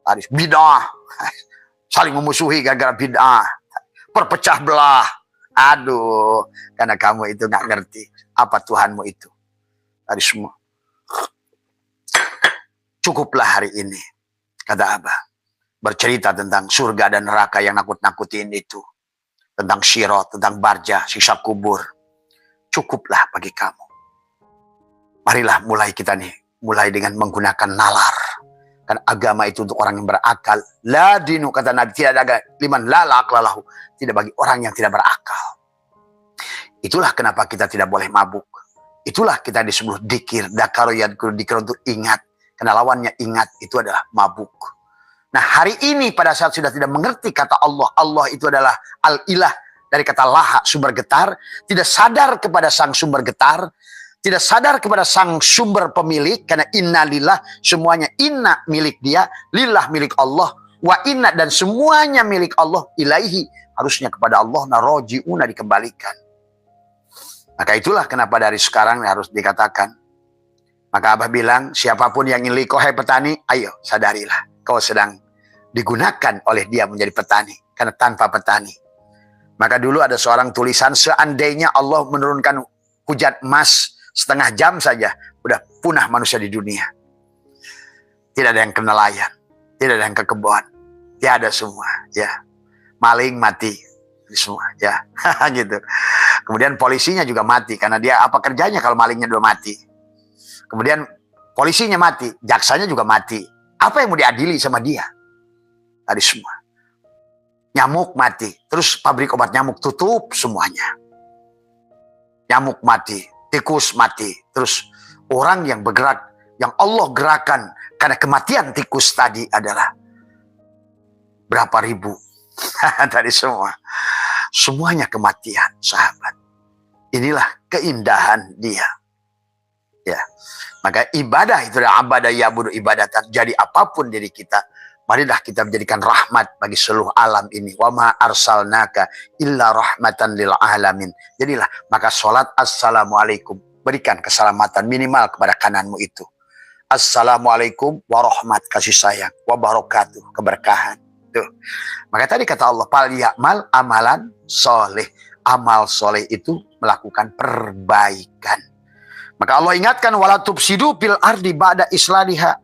Tadi bid'ah, saling memusuhi gara-gara bid'ah, perpecah belah. Aduh, karena kamu itu nggak ngerti apa Tuhanmu itu. Tadi semua. Cukuplah hari ini, kata Abah, bercerita tentang surga dan neraka yang nakut-nakutin itu. Tentang syirat, tentang barja, siksa kubur. Cukuplah bagi kamu. Marilah mulai kita nih, mulai dengan menggunakan nalar. Karena agama itu untuk orang yang berakal. La dinu, kata Nabi, tidak ada liman la laqlalahu. Tidak bagi orang yang tidak berakal. Itulah kenapa kita tidak boleh mabuk. Itulah kita disebut dikir, dakaro yadkur, dikir untuk ingat. Karena lawannya ingat itu adalah mabuk. Nah hari ini pada saat sudah tidak mengerti kata Allah. Allah itu adalah al-ilah, dari kata laha, sumber getar. Tidak sadar kepada sang sumber getar. Tidak sadar kepada sang sumber pemilik. Karena inna lillah, semuanya inna milik dia. Lillah milik Allah. Wa inna, dan semuanya milik Allah. Ilaihi, harusnya kepada Allah. Naroji'una, dikembalikan. Maka itulah kenapa dari sekarang harus dikatakan. Maka Abah bilang, siapapun yang ingin liqoh, hai petani, ayo sadarilah. Kau sedang digunakan oleh dia menjadi petani. Karena tanpa petani. Maka dulu ada seorang tulisan, seandainya Allah menurunkan hujan emas setengah jam saja, udah punah manusia di dunia. Tidak ada yang ke nelayan, tidak ada yang ke kebun, tiada semua. Ya, maling mati, semua. Ya, gitu. Kemudian polisinya juga mati, karena dia apa kerjanya kalau malingnya udah mati. Kemudian polisinya mati, jaksanya juga mati. Apa yang mau diadili sama dia? Tadi semua. Nyamuk mati, terus pabrik obat nyamuk tutup semuanya. Nyamuk mati, tikus mati, terus orang yang bergerak, yang Allah gerakan karena kematian tikus tadi adalah berapa ribu. Tadi semua. Semuanya kematian, sahabat. Inilah keindahan dia. Ya. Maka ibadah itu adalah abadah ya'budu ibadatan. Jadi apapun diri kita, marilah kita menjadikan rahmat bagi seluruh alam ini. Wa ma arsalnaka illa rahmatan lil alamin. Jadilah, maka sholat assalamualaikum, berikan keselamatan minimal kepada kananmu itu. Assalamualaikum warahmat, kasih sayang, wabarakatuh, keberkahan. Tuh. Maka tadi kata Allah, fal ya'mal amalan soleh. Amal soleh itu melakukan perbaikan. Maka Allah ingatkan, wala tufsidu fil ardi ba'da isladiha.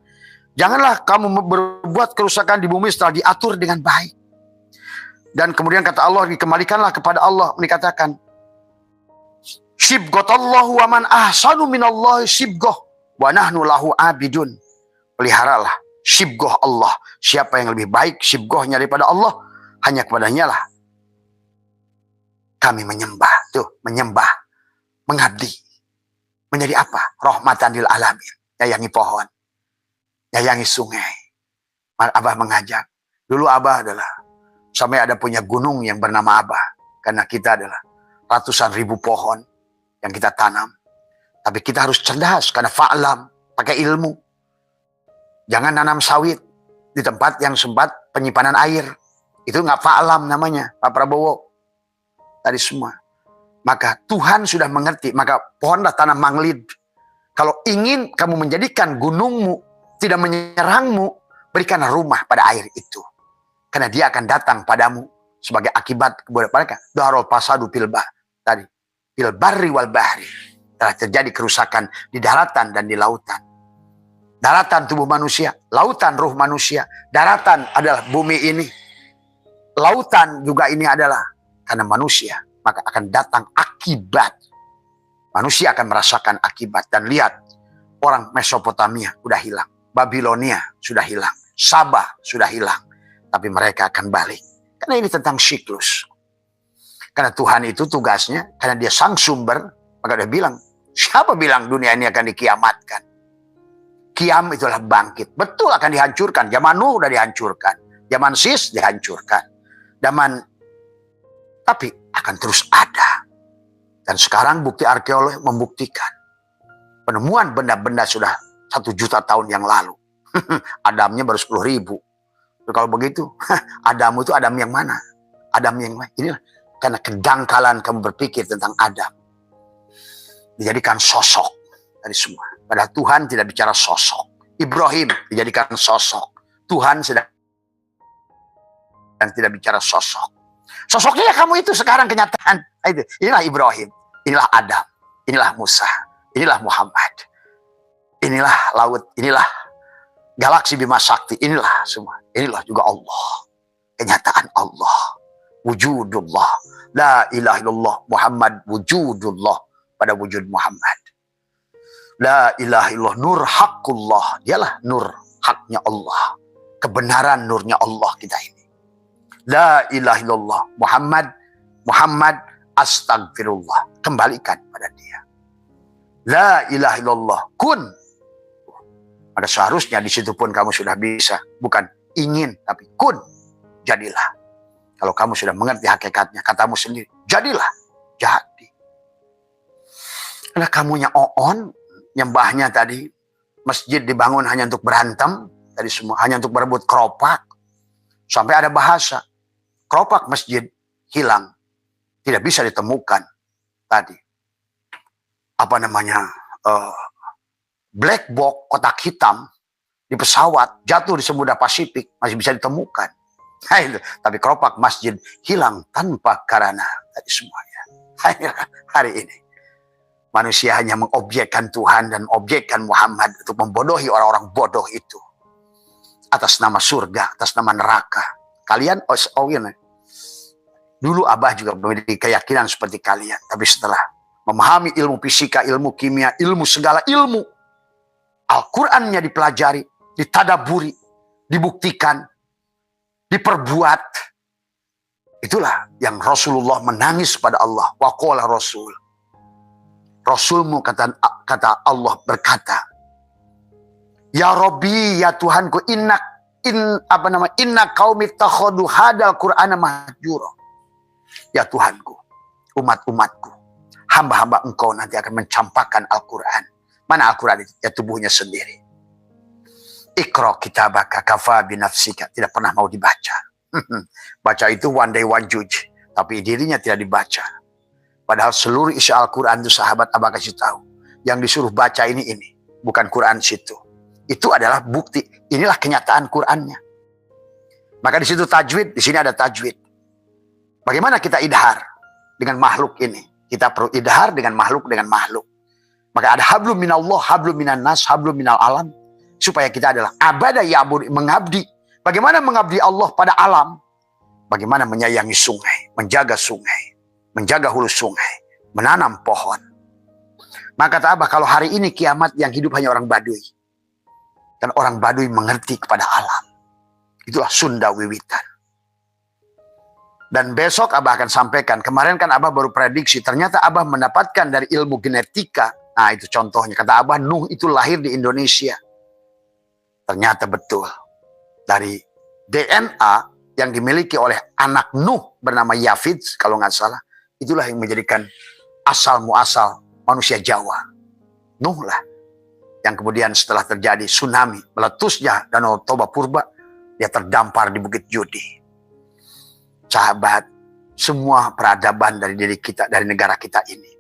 Janganlah kamu berbuat kerusakan di bumi setelah diatur dengan baik. Dan kemudian kata Allah, dikembalikanlah kepada Allah, dikatakan, Shibghatallahu wa man ahsanu minallahi shibghah wa nahnu lahu abidun. Peliharalah shibghah Allah. Siapa yang lebih baik shibghahnya daripada Allah, hanya kepadanya lah kami menyembah. Tuh, menyembah, mengabdi. Menjadi apa? Rahmatan lil alamin. Nyayangi pohon, Yayangi sungai. Abah mengajak. Dulu Abah adalah, sampai ada punya gunung yang bernama Abah. Karena kita adalah ratusan ribu pohon yang kita tanam. Tapi kita harus cerdas, karena fa'lam, pakai ilmu. Jangan nanam sawit di tempat yang sempat penyimpanan air. Itu nggak fa'lam namanya, Pak Prabowo. Tadi semua. Maka Tuhan sudah mengerti, maka pohonlah tanam manglid. Kalau ingin kamu menjadikan gunungmu tidak menyerangmu, berikanlah rumah pada air itu. Karena dia akan datang padamu sebagai akibat kepada mereka. Darul fasadu fil tadi. Fil barri wal bahri. Telah terjadi kerusakan di daratan dan di lautan. Daratan tubuh manusia, lautan ruh manusia. Daratan adalah bumi ini. Lautan juga ini adalah karena manusia. Maka akan datang akibat. Manusia akan merasakan akibat. Dan lihat, orang Mesopotamia sudah hilang. Babilonia sudah hilang. Sabah sudah hilang. Tapi mereka akan balik. Karena ini tentang siklus. Karena Tuhan itu tugasnya, karena dia sang sumber, maka dia bilang, siapa bilang dunia ini akan dikiamatkan? Kiam itulah bangkit. Betul akan dihancurkan. Zaman Nuh sudah dihancurkan. Zaman Sis dihancurkan. Tapi akan terus ada. Dan sekarang bukti arkeolog membuktikan. Penemuan benda-benda sudah 1 juta tahun yang lalu. Adamnya baru 10.000. Kalau begitu, Adam itu Adam yang mana? Adam yang mana? Inilah karena kedangkalan kamu berpikir tentang Adam. Dijadikan sosok dari semua. Padahal Tuhan tidak bicara sosok. Ibrahim dijadikan sosok. Tuhan sedang dan tidak bicara sosok. Sosoknya kamu itu sekarang kenyataan. Inilah Ibrahim, inilah Adam, inilah Musa, inilah Muhammad, inilah laut, inilah galaksi Bima Sakti, inilah semua. Inilah juga Allah. Kenyataan Allah. Wujudullah. La ilaha illallah Muhammad wujudullah pada wujud Muhammad. La ilaha illallah nur haqqullah. Dialah nur haknya Allah. Kebenaran nurnya Allah kita ini. La ilaha illallah Muhammad astagfirullah. Kembalikan pada dia. La ilaha illallah kun. Maka seharusnya di situ pun kamu sudah bisa. Bukan ingin, tapi kun. Jadilah. Kalau kamu sudah mengerti hakikatnya, katamu sendiri. Jadilah. Jadi. Karena kamunya on, nyembahnya tadi. Masjid dibangun hanya untuk berantem. Tadi semua. Hanya untuk berebut keropak. Sampai ada bahasa. Keropak masjid hilang. Tidak bisa ditemukan. Tadi. Apa namanya? Black box, kotak hitam. Di pesawat. Jatuh di Samudra Pasifik. Masih bisa ditemukan. Nah, itu. Tapi keropak masjid hilang tanpa karena. Tadi semuanya. Hari ini. Manusia hanya mengobjekkan Tuhan dan objekkan Muhammad. Untuk membodohi orang-orang bodoh itu. Atas nama surga. Atas nama neraka. Kalian, dulu Abah juga memiliki keyakinan seperti kalian. Tapi setelah memahami ilmu fisika, ilmu kimia, ilmu segala ilmu. Al-Qur'annya dipelajari, ditadaburi, dibuktikan, diperbuat. Itulah yang Rasulullah menangis pada Allah. Wa qala Rasul. Rasulmu kata Allah berkata, Ya Rabbi, ya Tuhanku, inna qaumi takhadu hadal Qur'ana mahjura. Ya Tuhanku, umat-umatku, hamba-hamba engkau nanti akan mencampakkan Al-Quran. Mana Al-Quran itu? Ya tubuhnya sendiri. Iqra kitabaka kafa binafsika. Tidak pernah mau dibaca. Baca itu one day one judge. Tapi dirinya tidak dibaca. Padahal seluruh isi Al-Quran itu sahabat Abah kasih tahu. Yang disuruh baca ini. Bukan Quran situ. Itu adalah bukti. Inilah kenyataan Qurannya. Maka di situ tajwid, di sini ada tajwid. Bagaimana kita idhar dengan makhluk ini? Kita perlu idhar dengan makhluk. Maka ada hablum minallah, hablum minan nas, hablum minal alam. Supaya kita adalah abada ya'bud, mengabdi. Bagaimana mengabdi Allah pada alam? Bagaimana menyayangi sungai, menjaga hulu sungai, menanam pohon. Maka kata Abah, kalau hari ini kiamat yang hidup hanya orang Baduy. Dan orang Baduy mengerti kepada alam. Itulah Sunda Wiwitan. Dan besok Abah akan sampaikan. Kemarin kan Abah baru prediksi. Ternyata Abah mendapatkan dari ilmu genetika. Nah itu contohnya. Kata Abah, Nuh itu lahir di Indonesia. Ternyata betul. Dari DNA yang dimiliki oleh anak Nuh bernama Yafid, kalau nggak salah, itulah yang menjadikan asal muasal manusia Jawa. Nuh lah. Yang kemudian setelah terjadi tsunami, meletusnya Danau Toba Purba, dia terdampar di Bukit Judi. Sahabat, semua peradaban dari diri kita, dari negara kita ini.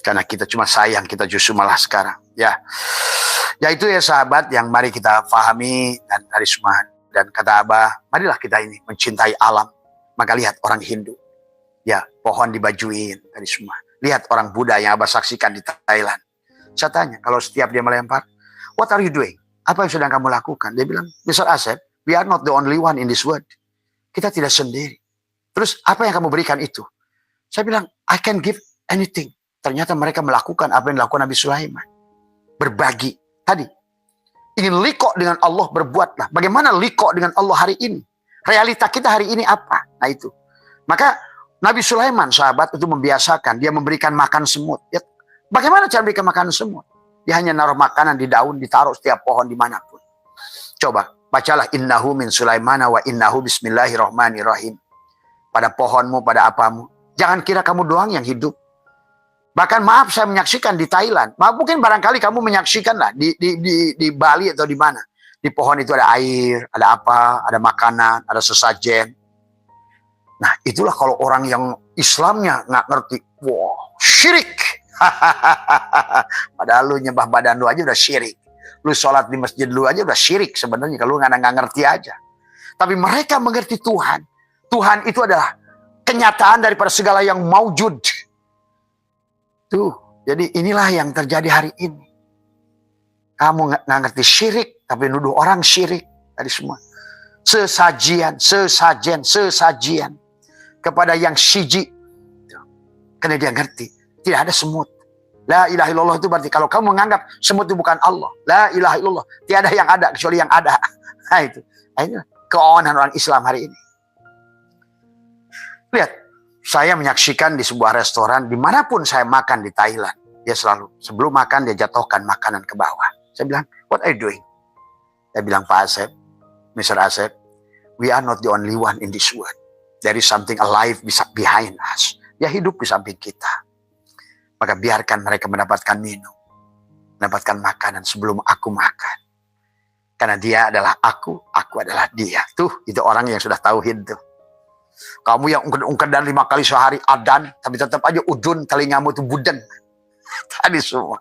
Karena kita cuma sayang, kita justru malah sekarang. Ya itu ya sahabat yang mari kita pahami dan dari semua. Dan kata Abah, marilah kita ini mencintai alam. Maka lihat orang Hindu. Ya, pohon dibajuin tadi semua. Lihat orang Buddha yang Abah saksikan di Thailand. Saya tanya, kalau setiap dia melempar, what are you doing? Apa yang sedang kamu lakukan? Dia bilang, Mr. Asep, we are not the only one in this world. Kita tidak sendiri. Terus apa yang kamu berikan itu? Saya bilang, I can give anything. Ternyata mereka melakukan apa yang dilakukan Nabi Sulaiman. Berbagi. Tadi, ingin liko dengan Allah, berbuatlah. Bagaimana liko dengan Allah hari ini? Realita kita hari ini apa? Nah itu. Maka Nabi Sulaiman, sahabat, itu membiasakan. Dia memberikan makan semut. Ya, bagaimana cara memberikan makan semut? Dia hanya naruh makanan di daun, ditaruh setiap pohon dimanapun. Coba, bacalah innahu min Sulaimana wa innahu bismillahirrahmanirrahim. Pada pohonmu, pada apamu. Jangan kira kamu doang yang hidup. Bahkan maaf saya menyaksikan di Thailand. Maaf mungkin barangkali kamu menyaksikan lah di Bali atau di mana. Di pohon itu ada air, ada apa, ada makanan, ada sesajen. Nah itulah kalau orang yang Islamnya nggak ngerti. Wow, syirik. Padahal lu nyembah badan lu aja udah syirik. Lu sholat di masjid lu aja udah syirik sebenarnya. Kalau lu nggak ngerti aja. Tapi mereka mengerti Tuhan. Tuhan itu adalah kenyataan daripada segala yang maujud. Tuh, jadi inilah yang terjadi hari ini. Kamu nggak ngerti syirik, tapi nuduh orang syirik. Tadi semua. Sesajen. Kepada yang syiji. Karena dia ngerti. Tidak ada semut. La ilaha illallah itu berarti kalau kamu menganggap semut itu bukan Allah. La ilaha illallah. Tiada yang ada kecuali yang ada. Nah itu. Nah, ini keonahan orang Islam hari ini. Lihat. Saya menyaksikan di sebuah restoran, dimanapun saya makan di Thailand. Dia selalu, sebelum makan dia jatuhkan makanan ke bawah. Saya bilang, what are you doing? Saya bilang, Pak Asep, Mr. Asep, we are not the only one in this world. There is something alive behind us. Dia hidup di samping kita. Maka biarkan mereka mendapatkan minum. Mendapatkan makanan sebelum aku makan. Karena dia adalah aku adalah dia. Tuh, itu orang yang sudah tauhid tuh. Kamu yang ungked-ungked dan 5 kali sehari adan, tapi tetap aja udun telingamu itu budeng. Tadi semua.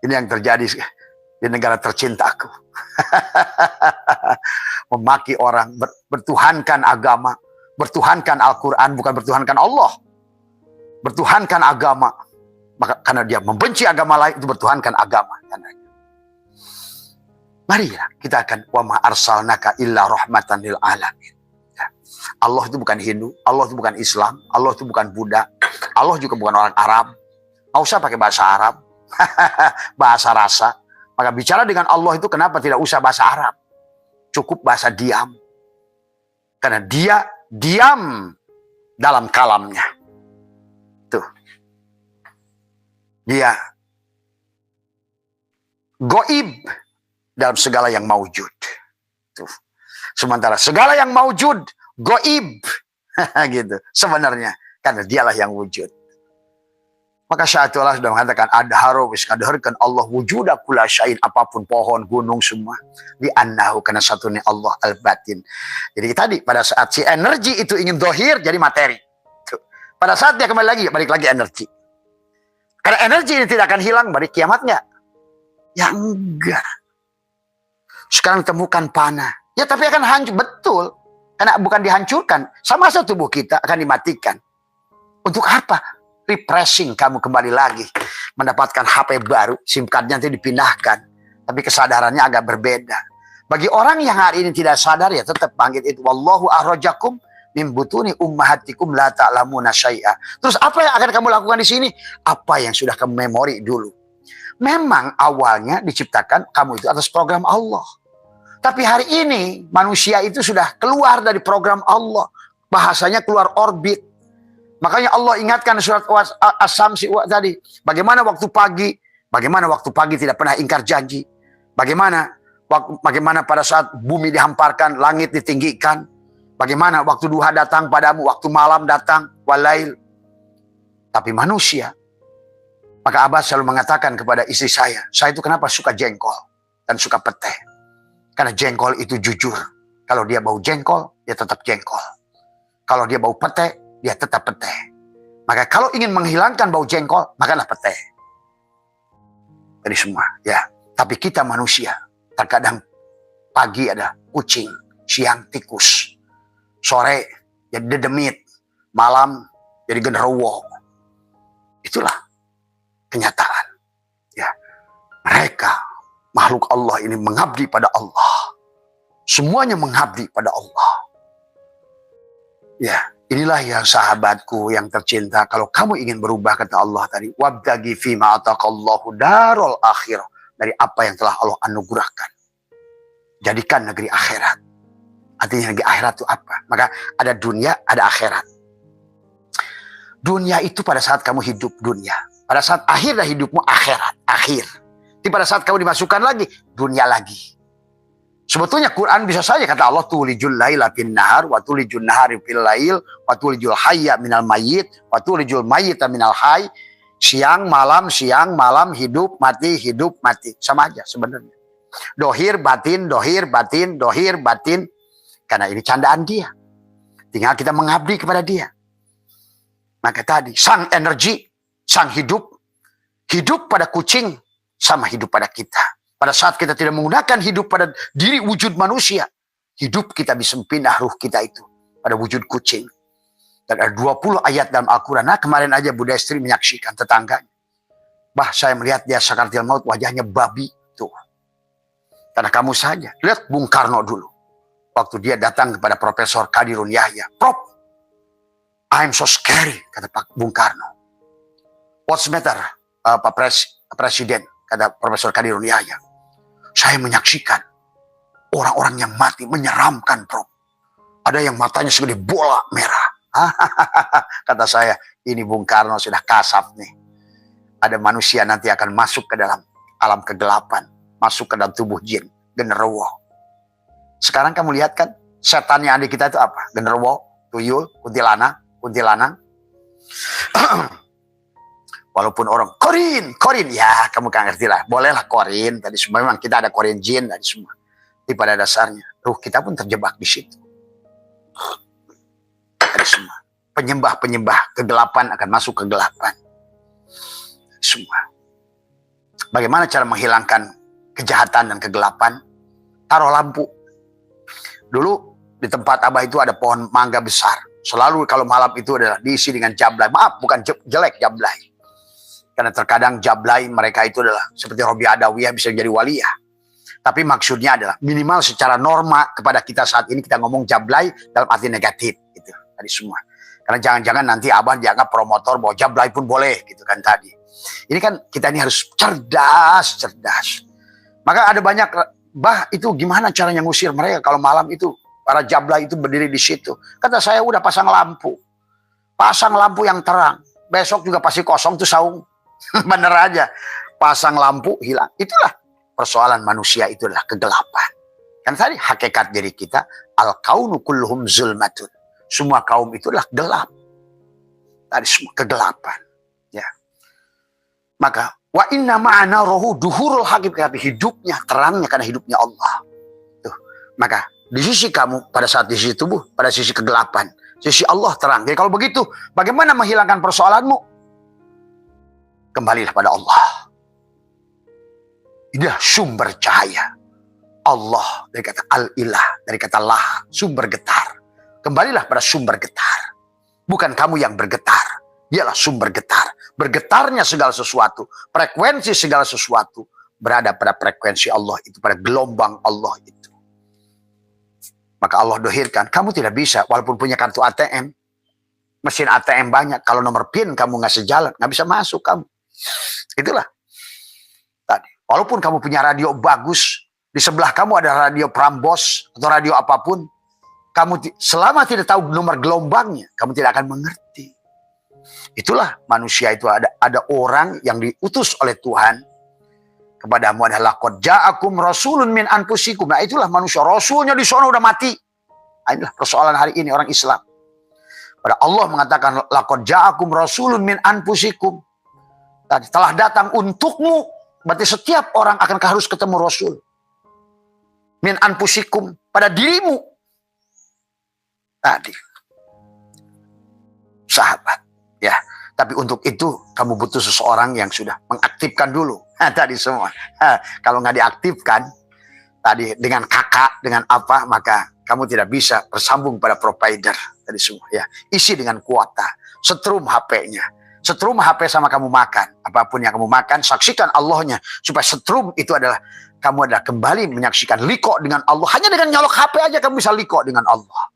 Ini yang terjadi di negara tercintaku. Memaki orang, bertuhankan agama, bertuhankan Al-Quran, bukan bertuhankan Allah. Bertuhankan agama. Maka karena dia membenci agama lain, itu bertuhankan agama. Marilah kita akan wa ma arsalnaka illa rahmatan lil alamin. Allah itu bukan Hindu, Allah itu bukan Islam, Allah itu bukan Buddha, Allah juga bukan orang Arab. Nggak usah pakai bahasa Arab, bahasa rasa. Maka bicara dengan Allah itu kenapa tidak usah bahasa Arab? Cukup bahasa diam. Karena dia diam dalam kalamnya. Tuh. Dia goib dalam segala yang maujud. Tuh. Sementara segala yang maujud goib gitu sebenarnya karena dialah yang wujud. Maka saat itu Allah sudah mengatakan adharu wis kadharkan Allah wujuda kula syai'in, apapun pohon, gunung semua di annahu karena satunya Allah al-batin. Jadi tadi pada saat si energi itu ingin dohir jadi materi. Tuh. Pada saat dia kembali lagi balik lagi energi. Karena energi ini tidak akan hilang balik kiamat enggak? Ya enggak. Sekarang temukan panah. Ya tapi akan hancur betul. Karena bukan dihancurkan, sama saja tubuh kita akan dimatikan. Untuk apa? Refreshing kamu kembali lagi. Mendapatkan HP baru, SIM cardnya nanti dipindahkan. Tapi kesadarannya agak berbeda. Bagi orang yang hari ini tidak sadar ya tetap bangkit itu. Wallahu ahrajakum min butuni ummahatikum la ta'lamuna syai'a. Terus apa yang akan kamu lakukan di sini? Apa yang sudah kamu memori dulu. Memang awalnya diciptakan kamu itu atas program Allah. Tapi hari ini manusia itu sudah keluar dari program Allah. Bahasanya keluar orbit. Makanya Allah ingatkan surat As-Samsi tadi. Bagaimana waktu pagi tidak pernah ingkar janji. Bagaimana Bagaimana pada saat bumi dihamparkan, langit ditinggikan. Bagaimana waktu duha datang padamu, waktu malam datang, walail. Tapi manusia, maka Abah selalu mengatakan kepada istri saya itu kenapa suka jengkol dan suka pete. Karena jengkol itu jujur. Kalau dia bau jengkol, dia tetap jengkol. Kalau dia bau pete, dia tetap pete. Maka kalau ingin menghilangkan bau jengkol, makanlah pete. Jadi semua, ya. Tapi kita manusia, terkadang pagi ada kucing, siang tikus, sore jadi dedemit, malam jadi genderuwo. Itulah kenyataan. Ya, mereka makhluk Allah ini mengabdi pada Allah. Semuanya mengabdi pada Allah. Ya, inilah ya sahabatku yang tercinta. Kalau kamu ingin berubah, kata Allah tadi, wabtagi fima ataqallahu darul akhirah, dari apa yang telah Allah anugerahkan. Jadikan negeri akhirat. Artinya negeri akhirat itu apa? Maka ada dunia, ada akhirat. Dunia itu pada saat kamu hidup dunia. Pada saat akhir dari hidupmu akhirat, akhir. Tapi pada saat kamu dimasukkan lagi, dunia lagi. Sebetulnya Quran bisa saja kata Allah, tulijul laila fin nahar, wa tulijul nahari fil lail, wa tulijul hayya minal mayyit, wa tulijul mayyita minal hayy. Siang, malam, hidup, mati, sama aja sebenarnya. Dohir, batin, dohir, batin, dohir, batin. Karena ini candaan dia. Tinggal kita mengabdi kepada dia. Maka tadi, sang energi, sang hidup pada kucing, sama hidup pada kita. Pada saat kita tidak menggunakan hidup pada diri wujud manusia, hidup kita bisa pindah ruh kita itu pada wujud kucing. Dan ada 20 ayat dalam Al-Quran. Nah, kemarin aja Bunda Estri menyaksikan tetangganya. Saya melihat dia sakaratil maut, wajahnya babi. Tuh. Karena kamu saja. Lihat Bung Karno dulu. Waktu dia datang kepada Profesor Kadirun Yahya. Prof, I'm so scary, kata Pak Bung Karno. What's the matter, Pak Presiden, kata Profesor Kadirun Yahya. Saya menyaksikan orang-orang yang mati menyeramkan, Prof. Ada yang matanya segede bola merah. Kata saya, ini Bung Karno sudah kasap nih. Ada manusia nanti akan masuk ke dalam alam kegelapan, masuk ke dalam tubuh jin, genderuwo. Sekarang kamu lihat kan, setan yang ada di kita itu apa? Genderuwo, tuyul, kuntilanak. Walaupun orang korin, ya kamu kan ngerti lah. Bolehlah korin, tadi semua memang kita ada korin jin tadi semua. Tapi pada dasarnya, ruh kita pun terjebak di situ. Tadi semua. Penyembah kegelapan akan masuk kegelapan. Semua. Bagaimana cara menghilangkan kejahatan dan kegelapan? Taruh lampu. Dulu di tempat Abah itu ada pohon mangga besar. Selalu kalau malam itu adalah diisi dengan jablay. Maaf, bukan jelek jablay. Karena terkadang jablay mereka itu adalah seperti Robi Adawiyah bisa jadi waliyah. Tapi maksudnya adalah minimal secara norma kepada kita saat ini kita ngomong jablay dalam arti negatif. Gitu, tadi semua. Karena jangan-jangan nanti Abah dianggap promotor bahwa jablay pun boleh gitu kan tadi. Ini kan kita ini harus cerdas. Maka ada banyak, itu gimana caranya ngusir mereka kalau malam itu para jablay itu berdiri di situ. Kata saya udah pasang lampu yang terang. Besok juga pasti kosong tuh saung. Bener aja. Pasang lampu hilang. Itulah persoalan manusia, itu adalah kegelapan. Kan tadi hakikat diri kita al-kaunu kulluhum zulmatun. Semua kaum itu adalah gelap. Tadi semua kegelapan. Ya. Maka wa inna ma'ana rohu duhurul hakikat, hidupnya terangnya karena hidupnya Allah. Tuh. Maka di sisi kamu pada saat di sisi tubuh, pada sisi kegelapan, sisi Allah terang. Jadi kalau begitu, bagaimana menghilangkan persoalanmu? Kembalilah pada Allah. Inilah sumber cahaya. Allah dari kata al-ilah, dari kata lah, sumber getar. Kembalilah pada sumber getar. Bukan kamu yang bergetar. Dialah sumber getar. Bergetarnya segala sesuatu, frekuensi segala sesuatu berada pada frekuensi Allah itu, pada gelombang Allah itu. Maka Allah dohirkan, kamu tidak bisa walaupun punya kartu ATM, mesin ATM banyak, kalau nomor PIN kamu nggak sejalan, nggak bisa masuk kamu. Itulah tadi. Walaupun kamu punya radio bagus, di sebelah kamu ada radio Prambos atau radio apapun, kamu selama tidak tahu nomor gelombangnya, kamu tidak akan mengerti. Itulah manusia itu, ada orang yang diutus oleh Tuhan kepadamu adalah laqad ja'akum rasulun min anfusikum. Nah itulah manusia, rasulnya di sana udah mati. Nah, inilah persoalan hari ini orang Islam. Pada Allah mengatakan laqad ja'akum rasulun min anfusikum. Tadi telah datang untukmu. Berarti setiap orang akan harus ketemu rasul. Min anfusikum, pada dirimu. Tadi. Sahabat, ya. Tapi untuk itu kamu butuh seseorang yang sudah mengaktifkan dulu. Tadi semua. Kalau nggak diaktifkan, tadi dengan kakak, dengan apa, maka kamu tidak bisa bersambung pada provider. Tadi semua. Ya. Isi dengan kuota. Setrum HP-nya. Setrum HP sama kamu makan. Apapun yang kamu makan, saksikan Allahnya. Supaya setrum itu adalah, kamu adalah kembali menyaksikan liko dengan Allah. Hanya dengan nyolok HP aja kamu bisa liko dengan Allah.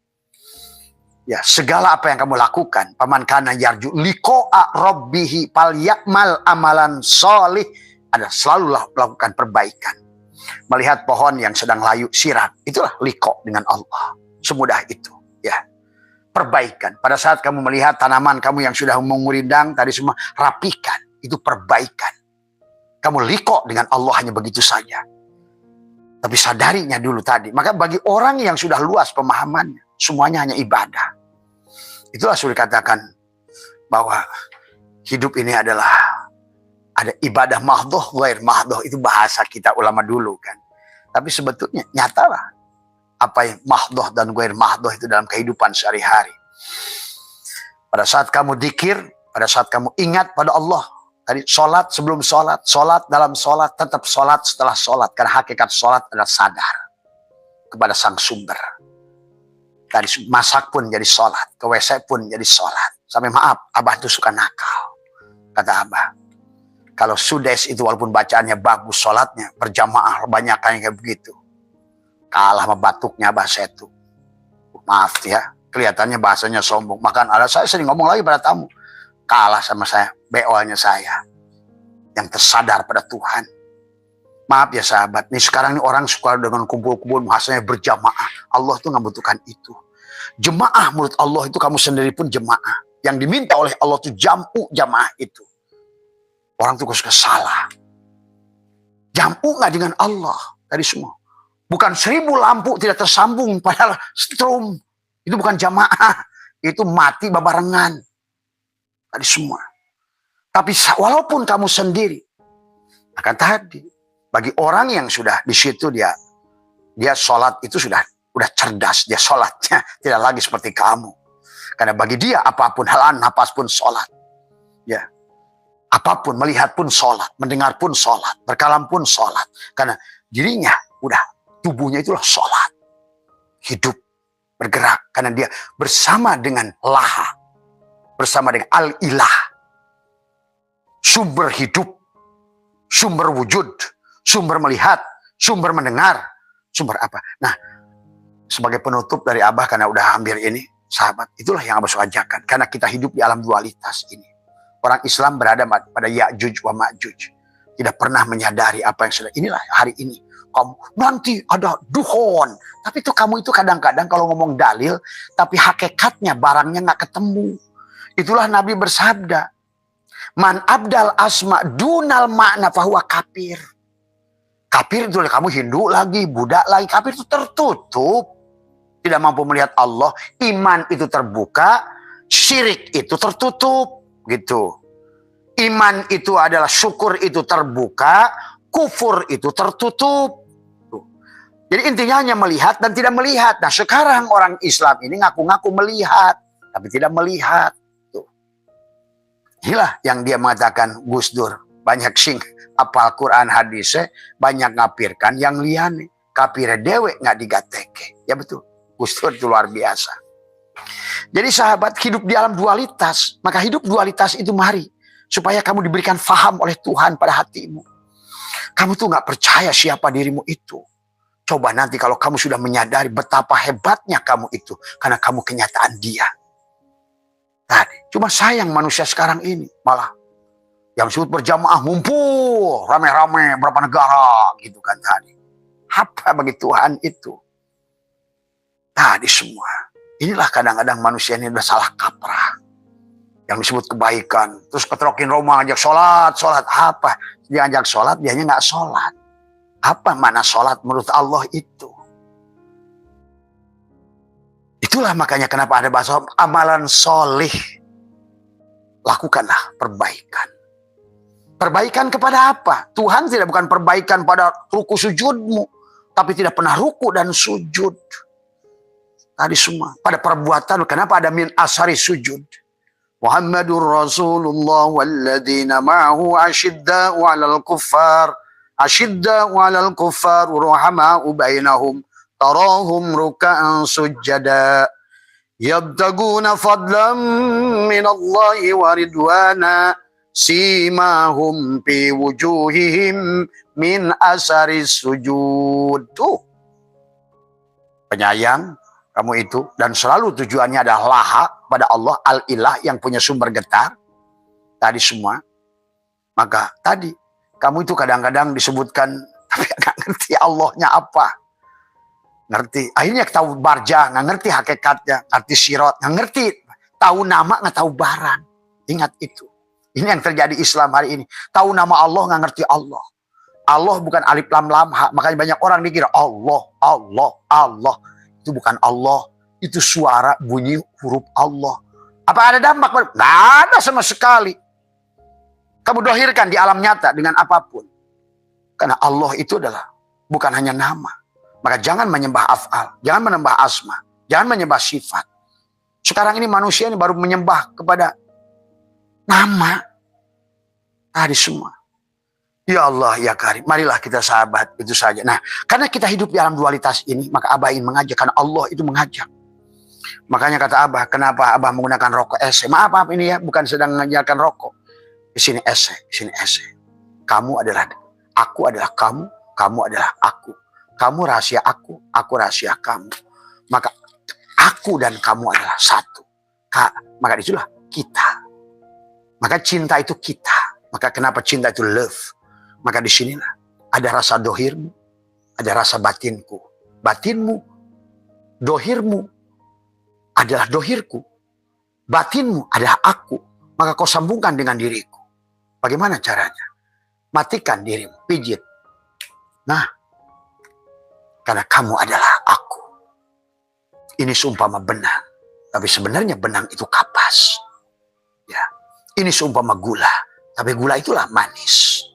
Ya, segala apa yang kamu lakukan, paman kana yarju liqa'a rabbih falyakmal amalan sholih, ada selalu melakukan perbaikan. Melihat pohon yang sedang layu siram, itulah liqa dengan Allah. Semudah itu, ya. Perbaikan. Pada saat kamu melihat tanaman kamu yang sudah mengurindang tadi semua, rapikan, itu perbaikan. Kamu liqa dengan Allah hanya begitu saja. Tapi sadarinya dulu tadi. Maka bagi orang yang sudah luas pemahamannya, semuanya hanya ibadah. Itulah sudah dikatakan bahwa hidup ini adalah ada ibadah mahdoh, ghair mahdoh. Itu bahasa kita ulama dulu kan. Tapi sebetulnya nyatalah apa yang mahdoh dan ghair mahdoh itu dalam kehidupan sehari-hari. Pada saat kamu dzikir, pada saat kamu ingat pada Allah. Tadi sholat sebelum sholat, sholat dalam sholat, tetap sholat setelah sholat. Karena hakikat sholat adalah sadar kepada sang sumber. Tadi masak pun jadi sholat, ke WC pun jadi sholat. Sampai maaf, Abah itu suka nakal. Kata Abah, kalau sudes itu walaupun bacaannya bagus, sholatnya berjamaah, banyak kayak begitu. Kalah sama batuknya Abah Setu. Maaf ya, kelihatannya bahasanya sombong. Bahkan ada saya sering ngomong lagi pada tamu. Kalah sama saya, BO-nya saya. Yang tersadar pada Tuhan. Maaf ya sahabat, nih sekarang nih orang suka dengan kumpul-kumpul bahasanya berjamaah. Allah tuh nggak butuhkan itu. Jemaah menurut Allah itu kamu sendiri pun jemaah. Yang diminta oleh Allah itu jam'u jamaah itu. Orang tuh suka salah. Jam'u nggak dengan Allah tadi semua. Bukan 1000 lampu tidak tersambung pada strum. Itu bukan jamaah. Itu mati babarengan. Tadi semua. Tapi walaupun kamu sendiri, akan tadi. Bagi orang yang sudah di situ dia sholat itu sudah cerdas, dia sholatnya tidak lagi seperti kamu. Karena bagi dia apapun halan napas pun sholat, ya apapun melihat pun sholat, mendengar pun sholat, berkalam pun sholat. Karena dirinya udah tubuhnya itulah sholat, hidup bergerak karena dia bersama dengan laha, bersama dengan al-ilah, sumber hidup, sumber wujud. Sumber melihat, sumber mendengar, sumber apa. Nah, sebagai penutup dari Abah karena udah hampir ini, sahabat, itulah yang Abah ajarkan. Karena kita hidup di alam dualitas ini. Orang Islam berada pada Ya'juj wa Ma'juj. Tidak pernah menyadari apa yang sudah. Inilah hari ini. Kamu nanti ada duhon. Tapi itu kamu itu kadang-kadang kalau ngomong dalil, tapi hakikatnya barangnya nggak ketemu. Itulah Nabi bersabda. Man abdal asma dunal makna fahuwa kafir. Kafir itu kamu Hindu lagi, Buddha lagi. Kafir itu tertutup. Tidak mampu melihat Allah. Iman itu terbuka. Syirik itu tertutup. Gitu. Iman itu adalah syukur itu terbuka. Kufur itu tertutup. Jadi intinya hanya melihat dan tidak melihat. Nah sekarang orang Islam ini ngaku-ngaku melihat. Tapi tidak melihat. Tuh. Inilah yang dia mengatakan Gus Dur. Banyak sing apal Quran hadisnya, banyak ngapirkan yang liane. Kapire dewe nggak digateke. Ya betul. Gus Dur itu luar biasa. Jadi sahabat hidup di alam dualitas. Maka hidup dualitas itu mari. Supaya kamu diberikan faham oleh Tuhan pada hatimu. Kamu tuh nggak percaya siapa dirimu itu. Coba nanti kalau kamu sudah menyadari betapa hebatnya kamu itu. Karena kamu kenyataan dia. Tadi. Cuma sayang manusia sekarang ini. Malah. Yang disebut berjamaah ngumpul, rame-rame, berapa negara, gitu kan tadi. Apa bagi Tuhan itu? Tadi semua. Inilah kadang-kadang manusia ini udah salah kaprah. Yang disebut kebaikan. Terus keterokin Roma, ajak sholat apa. diajak sholat, dianya nggak sholat. Apa mana sholat menurut Allah itu? Itulah makanya kenapa ada bahasa amalan solih. Lakukanlah perbaikan. Perbaikan kepada apa? Tuhan tidak bukan perbaikan pada ruku sujudmu, tapi tidak pernah ruku dan sujud. Tadi semua pada perbuatan. Kenapa ada min asari sujud? Muhammadur Rasulullah walladzina ma'ahu asyidda'u 'alal kuffar ruhama'u bainahum tarahum ruk'an sujada yabtaguna fadlan minallahi wa ridwana simahum fi wujuhihim min asari sujud. Tuh, penyayang kamu itu, dan selalu tujuannya adalah laha pada Allah al-ilah yang punya sumber getar. Tadi semua. Maka tadi kamu itu kadang-kadang disebutkan tapi nggak ngerti Allahnya apa. Ngerti, akhirnya tahu barja, nggak ngerti hakikatnya, ngerti sirot, nggak ngerti, tahu nama nggak tahu barang. Ingat itu. Ini yang terjadi Islam hari ini. Tahu nama Allah nggak ngerti Allah. Allah bukan alif lam lam ha. Makanya banyak orang dikira Allah, Allah, Allah. Itu bukan Allah. Itu suara bunyi huruf Allah. Apa ada dampak? Nggak ada sama sekali. Kamu dohirkan di alam nyata dengan apapun. Karena Allah itu adalah bukan hanya nama. Maka jangan menyembah af'al. Jangan menyembah asma. Jangan menyembah sifat. Sekarang ini manusia ini baru menyembah kepada nama. Tadi semua. Ya Allah, ya Karim. Marilah kita sahabat, itu saja. Nah, karena kita hidup di alam dualitas ini, maka Abah ingin mengajak. Karena Allah itu mengajak. Makanya kata Abah, kenapa Abah menggunakan rokok ese? Maaf ini ya, bukan sedang mengajarkan rokok. Di sini ese, di sini ese. Kamu adalah aku adalah kamu, kamu adalah aku. Kamu rahasia aku rahasia kamu. Maka aku dan kamu adalah satu. Maka itulah kita. Maka cinta itu kita. Maka kenapa cinta itu love? Maka disinilah ada rasa dohirmu, ada rasa batinku. Batinmu, dohirmu adalah dohirku. Batinmu adalah aku. Maka kau sambungkan dengan diriku. Bagaimana caranya? Matikan dirimu, pijit. Nah, karena kamu adalah aku. Ini seumpama benang. Tapi sebenarnya benang itu kapas. Ya, ini seumpama gula. Tapi gula itulah manis.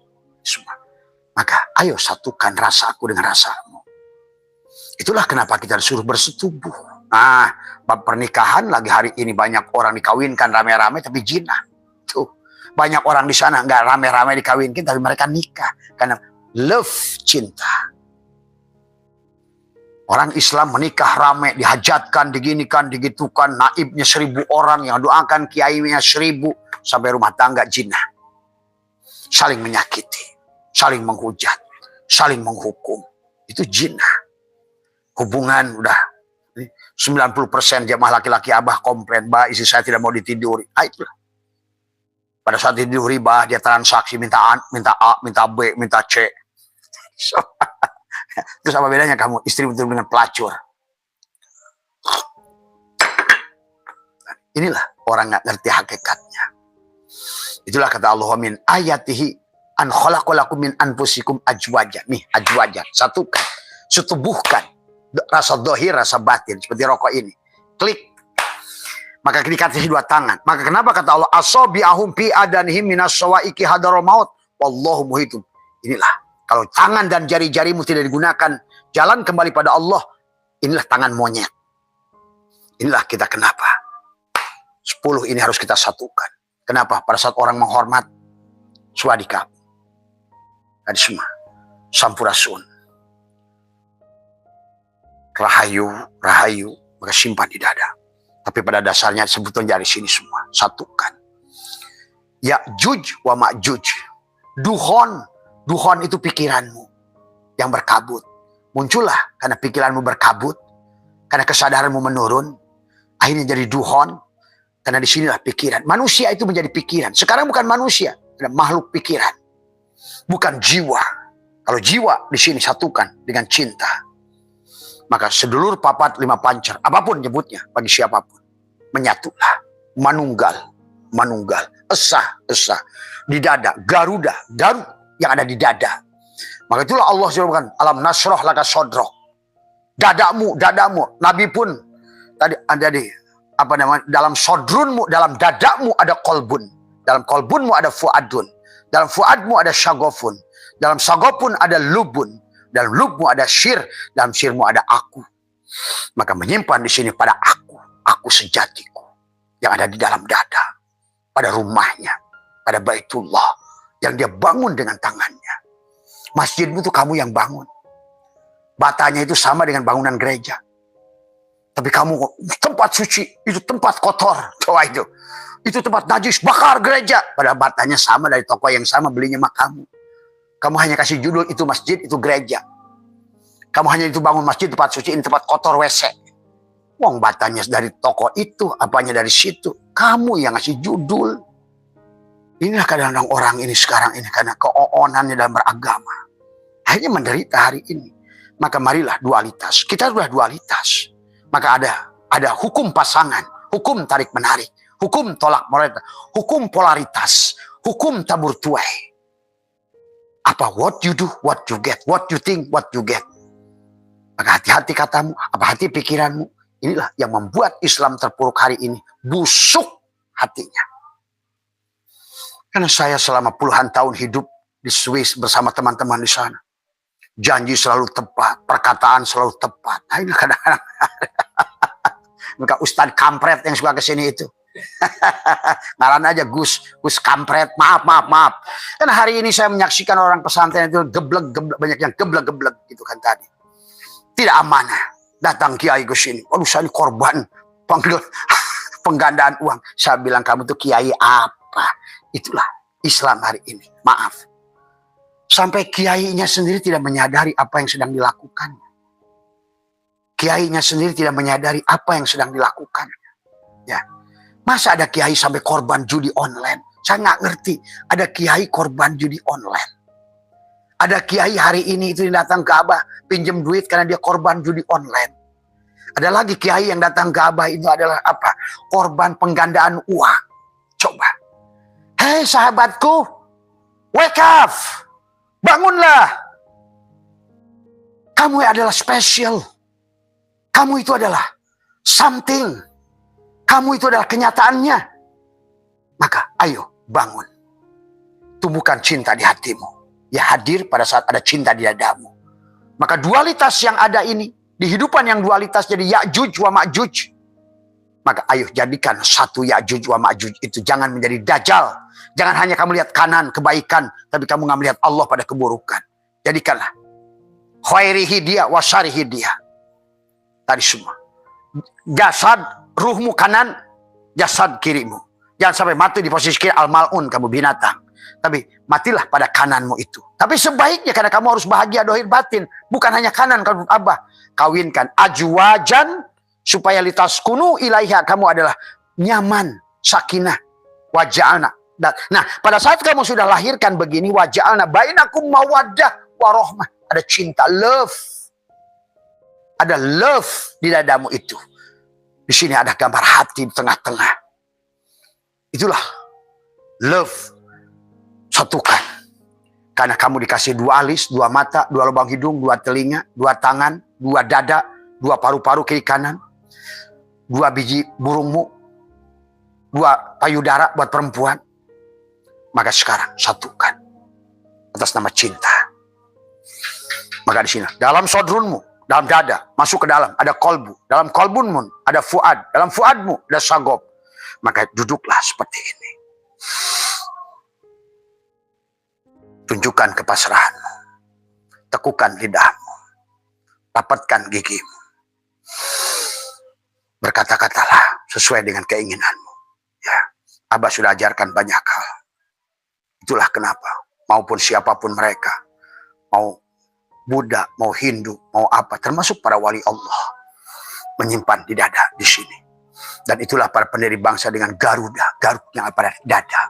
Semua. Maka ayo satukan rasa aku dengan rasamu. Itulah kenapa kita disuruh bersetubuh. Nah, bab pernikahan lagi hari ini banyak orang dikawinkan rame-rame tapi jinah. Tuh, banyak orang di sana nggak rame-rame dikawinkan tapi mereka nikah karena love, cinta. Orang Islam menikah rame, dihajatkan, diginikan, digitukan, naibnya 1000 orang yang doakan kiainya 1000 sampai rumah tangga jinah. Saling menyakiti. Saling menghujat, saling menghukum. Itu jinah. Hubungan udah 90% jamaah laki-laki Abah komplain, bah istri saya tidak mau ditiduri. Itulah. Pada saat ditiduri, bah dia transaksi minta A, minta B, minta C. Terus apa bedanya kamu istri betul dengan pelacur? Inilah orang nggak ngerti hakikatnya. Itulah kata Allah min ayatihi an khalaqalakum min anfusikum ajwaja. Nih, ajwaja. Satukan. Setubuhkan. Rasa dohir, rasa batin. Seperti rokok ini. Klik. Maka dikasih 2 tangan. Maka kenapa kata Allah? Asabi'ahum fi adanihim minas sawaiki hadarul maut. Wallahu muhitun. Inilah. Kalau tangan dan jari-jarimu tidak digunakan. Jalan kembali pada Allah. Inilah tangan monyet. Inilah kita kenapa. 10 ini harus kita satukan. Kenapa? Pada saat orang menghormat. Swadikap. Tadi semua. Sampurasun. Rahayu, rahayu. Maka simpan di dada. Tapi pada dasarnya sebetulnya dari sini semua. Satukan. Ya'juj wa ma'juj. Duhon. Duhon itu pikiranmu. Yang berkabut. Muncullah karena pikiranmu berkabut. Karena kesadaranmu menurun. Akhirnya jadi duhon. Karena disinilah pikiran. Manusia itu menjadi pikiran. Sekarang bukan manusia. Ada makhluk pikiran. Bukan jiwa. Kalau jiwa di sini satukan dengan cinta. Maka sedulur papat 5 pancer. Apapun nyebutnya bagi siapapun. Menyatulah. Manunggal. Manunggal. Esah. Esah. Di dada. Garuda. Garut. yang ada di dada. Maka itulah Allah sebutkan, alam nasroh laka sodroh. Dadamu. Nabi pun tadi ada di apa namanya, dalam sodrunmu, dalam dadamu ada kolbun, dalam kolbunmu ada fuadun, dalam fuadmu ada syagofun, dalam syagofun ada lubun, dalam lubmu ada syir, dalam syirmu ada aku. Maka menyimpan di sini pada aku sejatiku yang ada di dalam dada, pada rumahnya, pada Baitullah yang dia bangun dengan tangannya. Masjidmu itu kamu yang bangun. Batanya itu sama dengan bangunan gereja. Tapi kamu, tempat suci, itu tempat kotor. Coba itu. Itu tempat najis, bakar gereja. Padahal batanya sama dari toko yang sama, belinya sama kamu. Kamu hanya kasih judul, itu masjid, itu gereja. Kamu hanya itu bangun masjid, tempat suci, ini tempat kotor, WC. Wong batanya dari toko itu, apanya dari situ. Kamu yang ngasih judul. Inilah kadang-kadang orang ini sekarang ini, karena keoonannya dalam beragama. Akhirnya menderita hari ini. Maka marilah dualitas. Kita sudah dualitas. Maka ada hukum pasangan, hukum tarik-menarik, hukum tolak-menarik, hukum polaritas, hukum tabur tuai. Apa what you do, what you get. What you think, what you get. Maka hati-hati katamu, apa hati pikiranmu. Inilah yang membuat Islam terpuruk hari ini. Busuk hatinya. Karena saya selama puluhan tahun hidup di Swiss bersama teman-teman di sana. Janji selalu tepat, perkataan selalu tepat. Nah, ini kadang-kadang. Maka Ustadz Kampret yang suka kesini itu. Ngaran aja Gus Kampret, maaf. Karena hari ini saya menyaksikan orang pesantren itu geblek, banyak yang geblek gitu kan tadi. Tidak amanah. Datang kiai ke sini. Waduh, saya ini korban penggandaan uang. Saya bilang, kamu tuh kiai apa? Itulah Islam hari ini. Maaf. Sampai kiainya sendiri tidak menyadari apa yang sedang dilakukan. Kiainya sendiri tidak menyadari apa yang sedang dilakukan. Ya. Masa ada kiai sampai korban judi online? Saya nggak ngerti. Ada kiai korban judi online. Ada kiai hari ini itu yang datang ke Abah pinjam duit karena dia korban judi online. Ada lagi kiai yang datang ke Abah itu adalah apa? Korban penggandaan uang. Coba. Hei sahabatku, wake up! Bangunlah. Kamu adalah spesial. Kamu itu adalah something. Kamu itu adalah kenyataannya. Maka ayo bangun. Tumbuhkan cinta di hatimu. Ya hadir pada saat ada cinta di dadamu. Maka dualitas yang ada ini. Di hidupan yang dualitas jadi Ya'juj wa Ma'juj. Maka ayo jadikan satu Ya'juj wa Ma'juj itu. Jangan menjadi dajjal. Jangan hanya kamu lihat kanan kebaikan, tapi kamu nggak melihat Allah pada keburukan. Jadikanlah khairihi dia wa syarihi dia. Tadi semua. Jasad ruhmu kanan, jasad kirimu. Jangan sampai mati di posisi kiri, al-mal'un kamu binatang. Tapi matilah pada kananmu itu. Tapi sebaiknya karena kamu harus bahagia dohir batin, bukan hanya kanan kalau Abah. Kawinkan ajwajan supaya litaskunu ilaiha, kamu adalah nyaman, sakinah, waja'alna. Nah, pada saat kamu sudah lahirkan begini, waja'alna bainakum mawaddah warohmah. Ada cinta, love. Ada love di dadamu itu. Di sini ada gambar hati di tengah-tengah. Itulah love. Satukan. Karena kamu dikasih dua alis, dua mata, dua lubang hidung, dua telinga, dua tangan, dua dada, dua paru-paru kiri kanan, dua biji burungmu, dua payudara buat perempuan. Maka sekarang satukan atas nama cinta. Maka di sini dalam sodrunmu, dalam dada, masuk ke dalam ada kolbu, dalam kolbunmu ada fuad, dalam fuadmu ada sagob. Maka duduklah seperti ini. Tunjukkan kepasrahanmu, tekukan lidahmu, rapatkan gigimu, berkata-katalah sesuai dengan keinginanmu. Ya, Abah sudah ajarkan banyak hal. Itulah kenapa, maupun siapapun mereka, mau Buddha, mau Hindu, mau apa, termasuk para wali Allah, menyimpan di dada di sini. Dan itulah para pendiri bangsa dengan Garuda, Garut yang pada dada,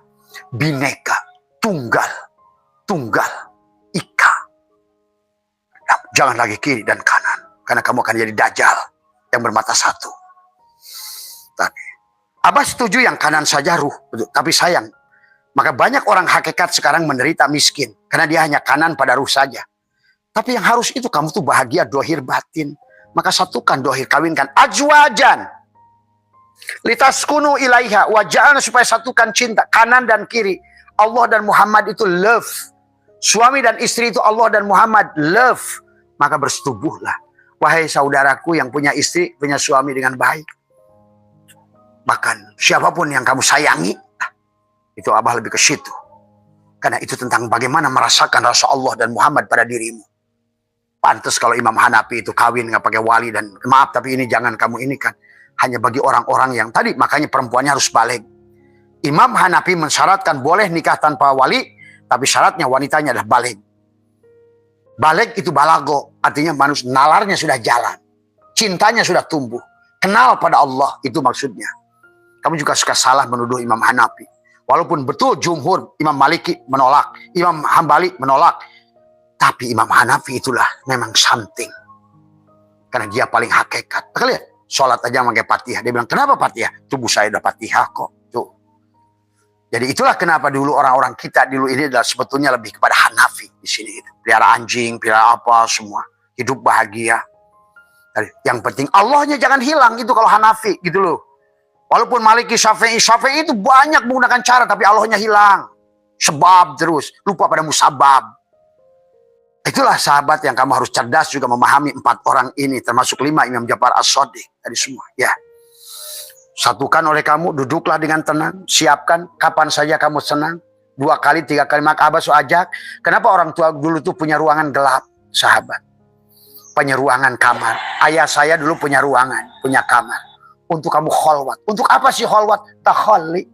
Bhinneka, Tunggal, Ika. Jangan lagi kiri dan kanan, karena kamu akan jadi dajjal yang bermata satu. Tapi Abah setuju yang kanan saja ruh, tapi sayang Maka banyak orang hakikat sekarang menderita miskin. Karena dia hanya kanan pada ruh saja. Tapi yang harus itu kamu tuh bahagia dohir batin. Maka satukan dohir, kawinkan. Azwajan. Litaskunu ilaiha. Waja'alna supaya satukan cinta. Kanan dan kiri. Allah dan Muhammad itu love. Suami dan istri itu Allah dan Muhammad love. Maka bersetubuhlah. Wahai saudaraku yang punya istri, punya suami dengan baik. Bahkan siapapun yang kamu sayangi. Itu Abah lebih ke situ. Karena itu tentang bagaimana merasakan rasa Allah dan Muhammad pada dirimu. Pantas kalau Imam Hanafi itu kawin nggak pakai wali dan maaf tapi ini jangan kamu ini kan. Hanya bagi orang-orang yang tadi makanya perempuannya harus baligh. Imam Hanafi mensyaratkan boleh nikah tanpa wali. Tapi syaratnya wanitanya adalah baligh. Baligh itu balago. Artinya manusia nalarnya sudah jalan. Cintanya sudah tumbuh. Kenal pada Allah. Itu maksudnya. Kamu juga suka salah menuduh Imam Hanafi. Walaupun betul jumhur, Imam Maliki menolak, Imam Hambali menolak. Tapi Imam Hanafi itulah memang something. Karena dia paling hakikat. Maka lihat, sholat aja pakai Fatihah. Dia bilang, kenapa Fatihah? Tubuh saya udah Fatihah kok. Tuh. Jadi itulah kenapa dulu orang-orang kita dulu ini adalah sebetulnya lebih kepada Hanafi di sini. Pelihara anjing, pelihara apa, semua. Hidup bahagia. Yang penting Allahnya jangan hilang gitu kalau Hanafi gitu loh. Walaupun Maliki, Syafi'i itu banyak menggunakan cara. Tapi Allahnya hilang. Sebab terus. Lupa pada musabab. Itulah sahabat yang kamu harus cerdas juga memahami 4 orang ini. Termasuk 5 Imam Ja'far As-Shadiq. Tadi semua. Ya. Satukan oleh kamu. Duduklah dengan tenang. Siapkan. Kapan saja kamu senang. 2 kali, 3 kali. Maka Abah ajak. Kenapa orang tua dulu tuh punya ruangan gelap? Sahabat. Punya ruangan kamar. Ayah saya dulu punya ruangan. Punya kamar. Untuk kamu kholwat. Untuk apa sih kholwat? Tahalli.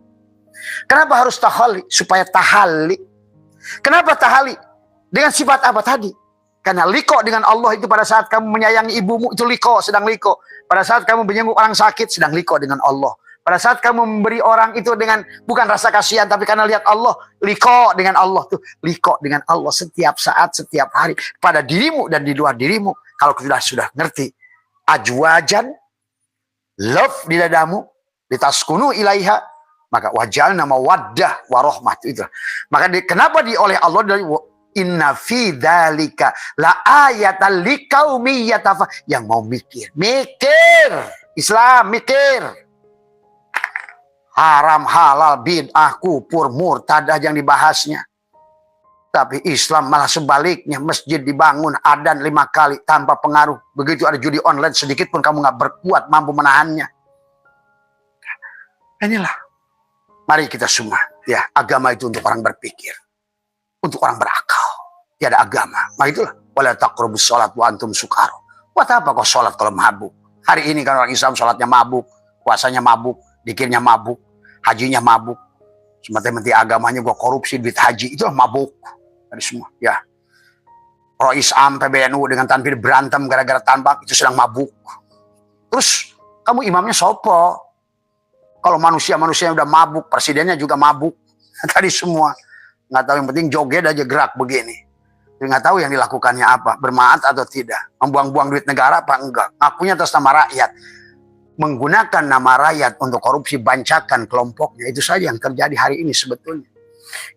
Kenapa harus tahalli? Supaya tahalli. Kenapa tahalli? Dengan sifat apa tadi? Karena liko dengan Allah itu pada saat kamu menyayangi ibumu itu liko, sedang liko. Pada saat kamu menjenguk orang sakit sedang liko dengan Allah. Pada saat kamu memberi orang itu dengan bukan rasa kasihan tapi karena lihat Allah, liko dengan Allah tuh. Liko dengan Allah setiap saat, setiap hari pada dirimu dan di luar dirimu. Kalau sudah ngerti. Ajwajan love di dadamu, litaskunu ilaiha, maka wajalna mawaddah warahmah itu. Maka kenapa oleh Allah dari inna fi dzalika la ayatan liqaumi yang mau mikir. Islam mikir. Haram, halal, bid'ah, kufur, murtad yang dibahasnya. Tapi Islam malah sebaliknya, masjid dibangun adzan 5 kali tanpa pengaruh. Begitu ada judi online sedikit pun kamu nggak berkuat mampu menahannya. Inilah, mari kita semua ya agama itu untuk orang berpikir, untuk orang berakal. Tiada agama. Maka itulah wala taqrabus shalat wa antum sukara. Buat apa kau sholat kalau mabuk? Hari ini kan orang Islam sholatnya mabuk, puasanya mabuk, dikirnya mabuk, hajinya mabuk. Semata-mata agamanya gua korupsi duit haji itu mabuk. Ada semua, ya. Rois Am PBNU dengan Tanfir berantem gara-gara tambak itu sedang mabuk. Terus kamu imamnya sopo? Kalau manusia-manusia yang udah mabuk, presidennya juga mabuk. Tadi semua nggak tahu, yang penting joget aja gerak begini. Nggak tahu yang dilakukannya apa, bermaat atau tidak, membuang-buang duit negara apa enggak, ngakunya atas nama rakyat, menggunakan nama rakyat untuk korupsi bancakan kelompoknya. Itu saja yang terjadi hari ini sebetulnya.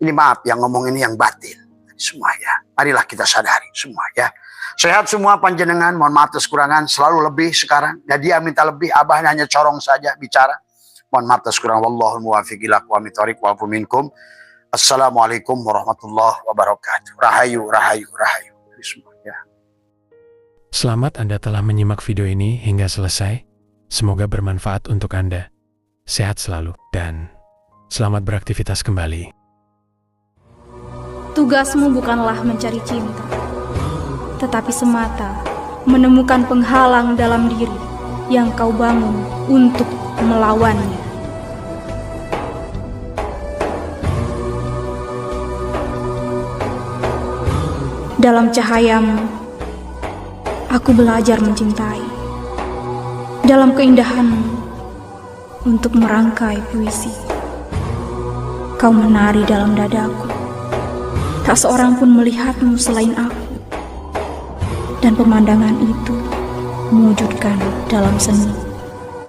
Ini maaf yang ngomong ini yang batin. Semua ya, marilah kita sadari semua ya. Sehat semua panjenengan, mohon maaf atas kekurangan, selalu lebih sekarang. Dan dia minta lebih, Abah hanya corong saja bicara. Mohon maaf atas kekurangan. Wallahul muwaffiq ila aqwamit thoriq wa afu minkum. Assalamualaikum warahmatullahi wabarakatuh. Rahayu, rahayu, rahayu. Semua ya. Selamat Anda telah menyimak video ini hingga selesai. Semoga bermanfaat untuk Anda. Sehat selalu dan selamat beraktivitas kembali. Tugasmu bukanlah mencari cinta, tetapi semata menemukan penghalang dalam diri yang kau bangun untuk melawannya. Dalam cahayamu, aku belajar mencintai. Dalam keindahanmu, untuk merangkai puisi. Kau menari dalam dadaku. Tak seorang pun melihatmu selain aku. Dan pemandangan itu mewujudkan dalam seni.